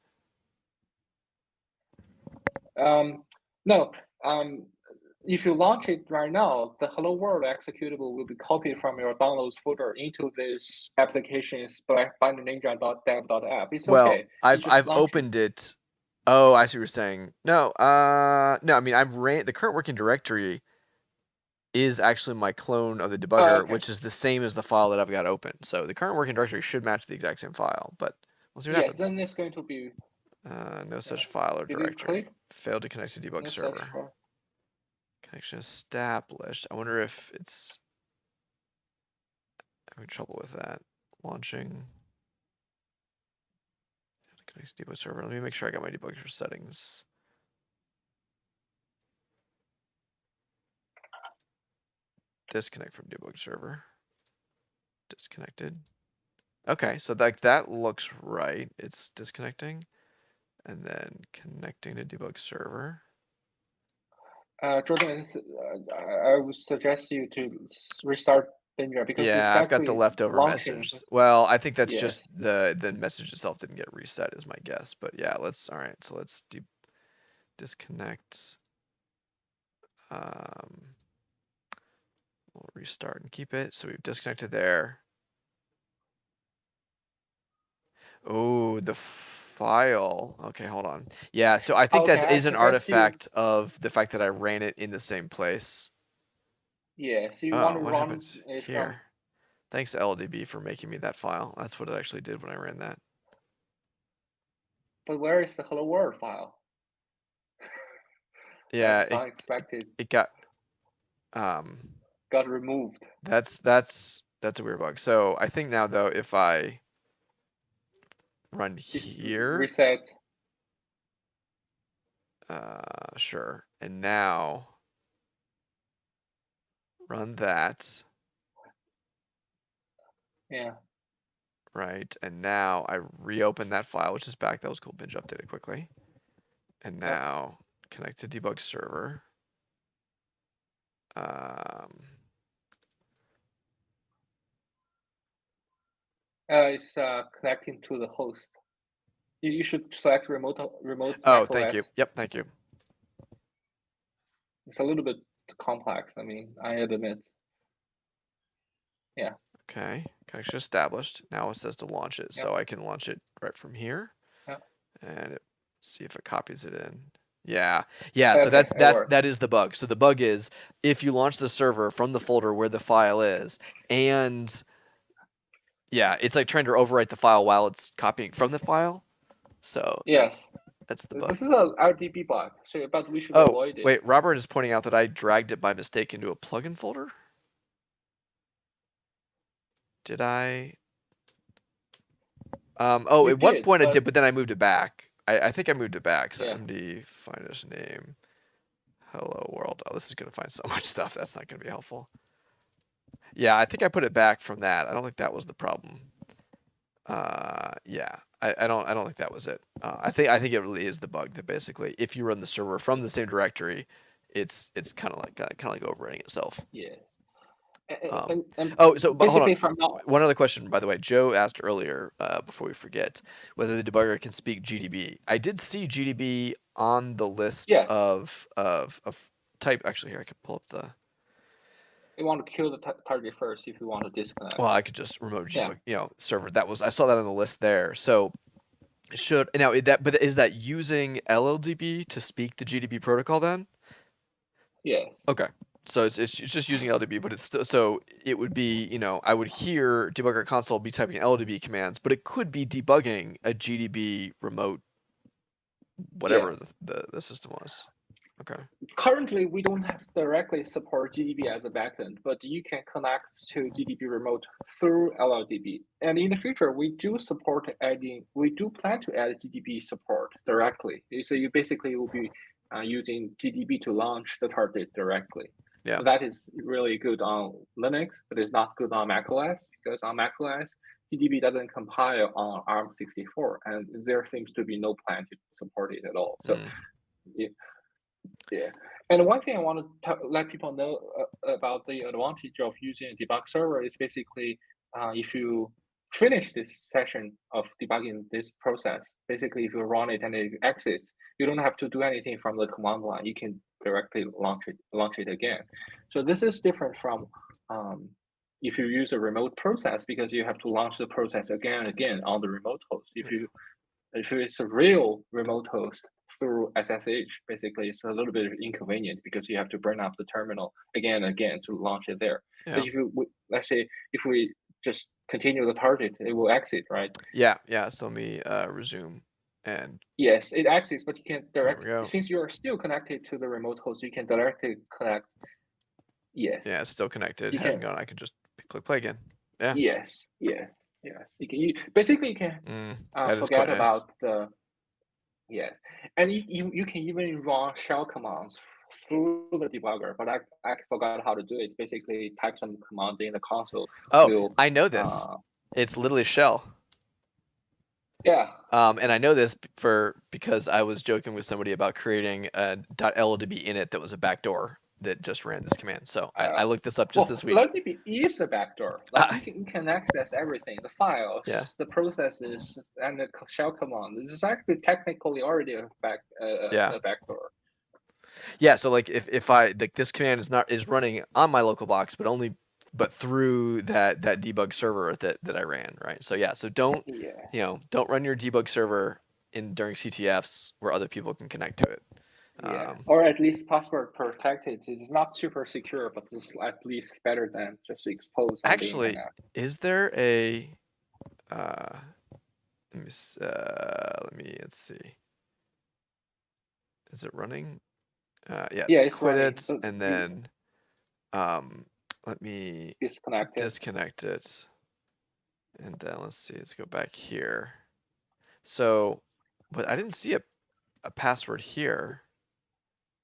No. If you launch it right now, the Hello World executable will be copied from your downloads folder into this applications binderninja.dev.app. It's Well, okay. I've opened it. Oh, I see what you're saying. No, no. I mean, the current working directory is actually my clone of the debugger, Okay. which is the same as the file that I've got open. So the current working directory should match the exact same file, but we'll see what Yes, happens. then it's going to be. No such file or Did it directory. click? Failed to connect to debug No such server. file. Connection established. I wonder if it's having trouble with that. Launching. Connect to debug server. Let me make sure I got my debugger settings. Disconnect from debug server. Disconnected. Okay, so that looks right. It's disconnecting and then connecting to debug server. Jordan, I would suggest you to restart Ninja because it's Yeah, I've got the actually leftover launching. message. Well, I think that's Yes. just the message itself didn't get reset is my guess. But yeah, all right, so let's disconnect. We'll restart and keep it. So we've disconnected there. Oh, the file. Okay, hold on. Yeah, so I think Okay, that I is an suggest artifact of the fact that I ran it in the same place. Yeah, so you Oh, want to what run happened it here? Thanks to LDB for making me that file. That's what it actually did when I ran that. But where is the Hello World file? Yeah, That's unexpected. it got Got removed. That's a weird bug. So I think now though, if I run Just here, reset. sure, and now run that. Yeah. Right, and now I reopen that file, which is back. That was cool. Binge updated quickly, and now connect to debug server. It's connecting to the host. You should select remote. Oh, macOS. thank you. Yep, thank you. It's a little bit complex. I mean, I admit. Yeah. Okay, connection established. Now it says to launch it, Yep. so I can launch it right from here, Yep. and see if it copies it in. Yeah. So Okay, that is the bug. So the bug is if you launch the server from the folder where the file is, and yeah, it's like trying to overwrite the file while it's copying from the file. So yes, that's the bug. this is a RDB bug. So, but we should avoid it. Wait, Robert is pointing out that I dragged it by mistake into a plugin folder. Did I? At one point I did, but then I moved it back. I think I moved it back. So MD find us name. Hello world. Oh, this is gonna find so much stuff. That's not gonna be helpful. Yeah, I think I put it back from that. I don't think that was the problem. Yeah, I don't think that was it. I think it really is the bug that basically, if you run the server from the same directory, it's kind of like overwriting itself. Yeah. So but hold on. One other question, by the way. Joe asked earlier, before we forget, whether the debugger can speak GDB. I did see GDB on the list of type. Actually, here I can pull up the. You want to kill the target first if you want to disconnect. Well, I could just remote debug, server. I saw that on the list there. So but is that using LLDB to speak the GDB protocol then? Yes. Okay. So it's just using LDB, but it's still, so it would be, I would hear debugger console be typing LDB commands, but it could be debugging a GDB remote, whatever the system was. Okay. Currently, we don't have directly support GDB as a backend, but you can connect to GDB remote through LLDB. And in the future, we do plan to add GDB support directly. So you basically will be using GDB to launch the target directly. Yeah. So that is really good on Linux, but it's not good on macOS because on macOS, GDB doesn't compile on ARM64, and there seems to be no plan to support it at all. So, yeah. And one thing I want to let people know about the advantage of using a debug server is basically if you finish this session of debugging this process, basically if you run it and it exits, you don't have to do anything from the command line. You can directly launch it again. So this is different from if you use a remote process, because you have to launch the process again and again on the remote host. If it's a real remote host through SSH, basically it's a little bit inconvenient because you have to burn up the terminal again and again to launch it there. Yeah. But if let's say if we just continue the target, it will exit, right? Yeah. So let me resume. And yes, it exits, but you can go. since you are still connected to the remote host, you can directly connect. Yes. Yeah, it's still connected. You Hasn't can. gone. I can just click play again. Yeah. Yes. Yeah. Yes. Basically you can that is forget quite nice. about the. Yes, and you can even run shell commands through the debugger, but I forgot how to do it. Basically, type some command in the console. Oh, I know this. It's literally shell. Yeah. And I know this because I was joking with somebody about creating a .ldb init that was a backdoor that just ran this command. So I looked this up just this week. LDB is a backdoor. Like you can access everything, the files, the processes, and the shell command. This is actually technically already a backdoor. Yeah. So like if I like this command is running on my local box, but through that debug server that I ran, right? So yeah. So don't don't run your debug server during CTFs where other people can connect to it. Yeah, or at least password protected. It's not super secure, but it's at least better than just exposed. Actually, is there a? Let's see. Is it running? Yeah, it's quit running. It, and then let me disconnect it, and then let's see. Let's go back here. So, but I didn't see a password here.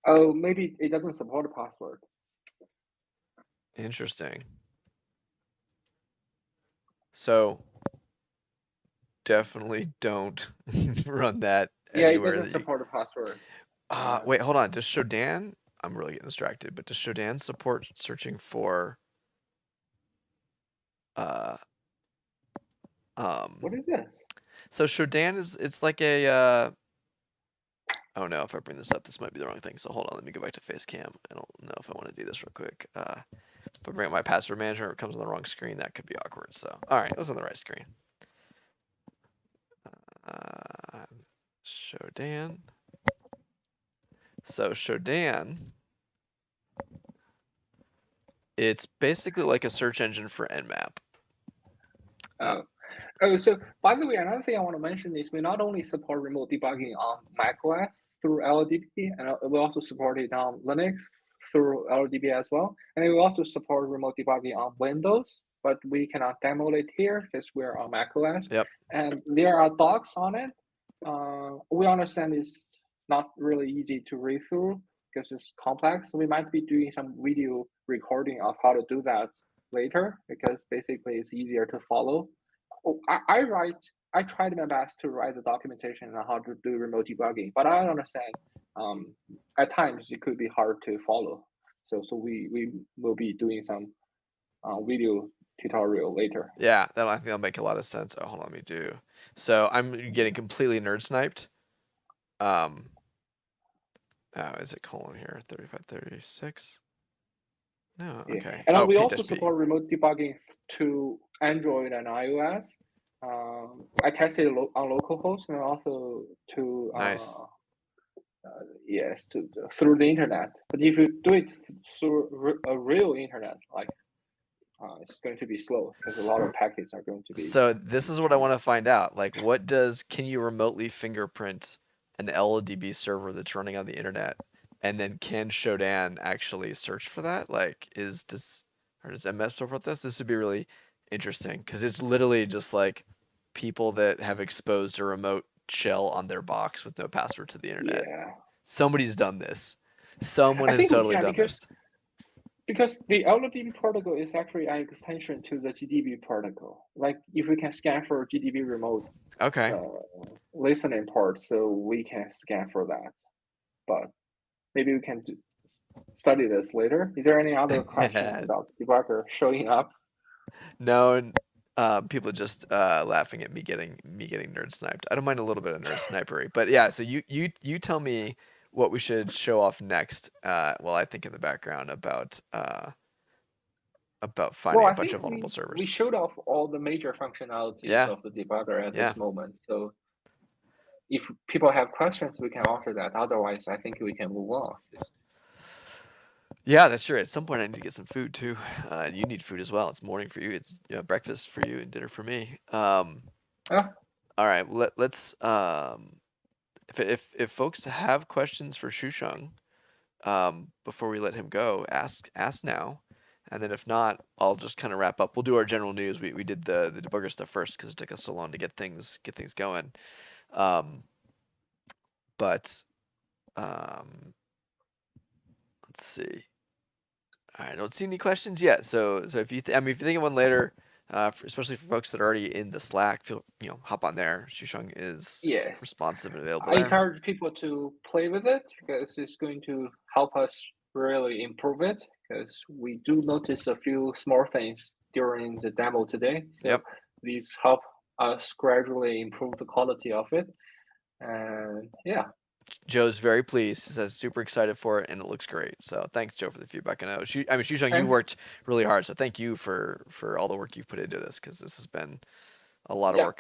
Oh, maybe it doesn't support a password. Interesting. So definitely don't run that anywhere. Yeah, it doesn't support a password. Wait, hold on. Does Shodan? I'm really getting distracted. But does Shodan support searching for? What is this? So Shodan it's like a. Oh no! If I bring this up, this might be the wrong thing. So hold on. Let me go back to Facecam. I don't know if I want to do this real quick. If I bring up my password manager, it comes on the wrong screen. That could be awkward. So all right, it was on the right screen. Shodan. So Shodan, it's basically like a search engine for Nmap. So by the way, another thing I want to mention is we not only support remote debugging on macOS through LDB, and we also support it on Linux through LDB as well. And we also support remote debugging on Windows, but we cannot demo it here because we're on macOS. Yep. And there are docs on it. We understand it's not really easy to read through because it's complex. So we might be doing some video recording of how to do that later because basically it's easier to follow. I tried my best to write the documentation on how to do remote debugging, but I understand at times it could be hard to follow. So we will be doing some video tutorial later. Yeah, I think that'll make a lot of sense. Oh, hold on, let me do. So I'm getting completely nerd sniped. Is it colon here? 3536? No, okay. And we also support remote debugging to Android and iOS. I tested on localhost and also to through the internet. But if you do it through a real internet, like it's going to be slow because a lot of packets are going to be. So this is what I want to find out. Like, can you remotely fingerprint an LDB server that's running on the internet? And then can Shodan actually search for that? Like, does MS support this? This would be really interesting because it's literally just like people that have exposed a remote shell on their box with no password to the internet. Yeah. Somebody's done this. Someone has totally done this. Because the LDB protocol is actually an extension to the GDB protocol. Like if we can scan for GDB remote listening port, so we can scan for that. But maybe we can study this later. Is there any other questions about debugger showing up? No, and people just laughing at me getting nerd sniped. I don't mind a little bit of nerd snipery, but yeah. So you tell me what we should show off next. While I think in the background about Well, finding a I bunch think of vulnerable we servers. showed off all the major functionalities Yeah, of the debugger at yeah, this moment. So if people have questions, we can offer that. Otherwise, I think we can move on. yeah. That's true. At some point, I need to get some food too. You need food as well. It's morning for you. It's breakfast for you and dinner for me. Ah, All right. Let's if folks have questions for Shusheng, before we let him go, ask now, and then if not, I'll just kind of wrap up. We'll do our general news. We did the debugger stuff first because it took us so long to get things going. Um, but let's see. All right, I don't see any questions yet. So if you if you think of one later, especially for folks that are already in the Slack, feel hop on there. Shusheng is yes. responsive and available I there. encourage people to play with it because it's going to help us really improve it. Because we do notice a few small things during the demo today. So Yep. these help us gradually improve the quality of it. And yeah, Joe's very pleased. He says super excited for it, and it looks great. So thanks, Joe, for the feedback. I know, Shusheng, you thanks. worked really hard. So thank you for all the work you've put into this because this has been a lot of Yeah, work.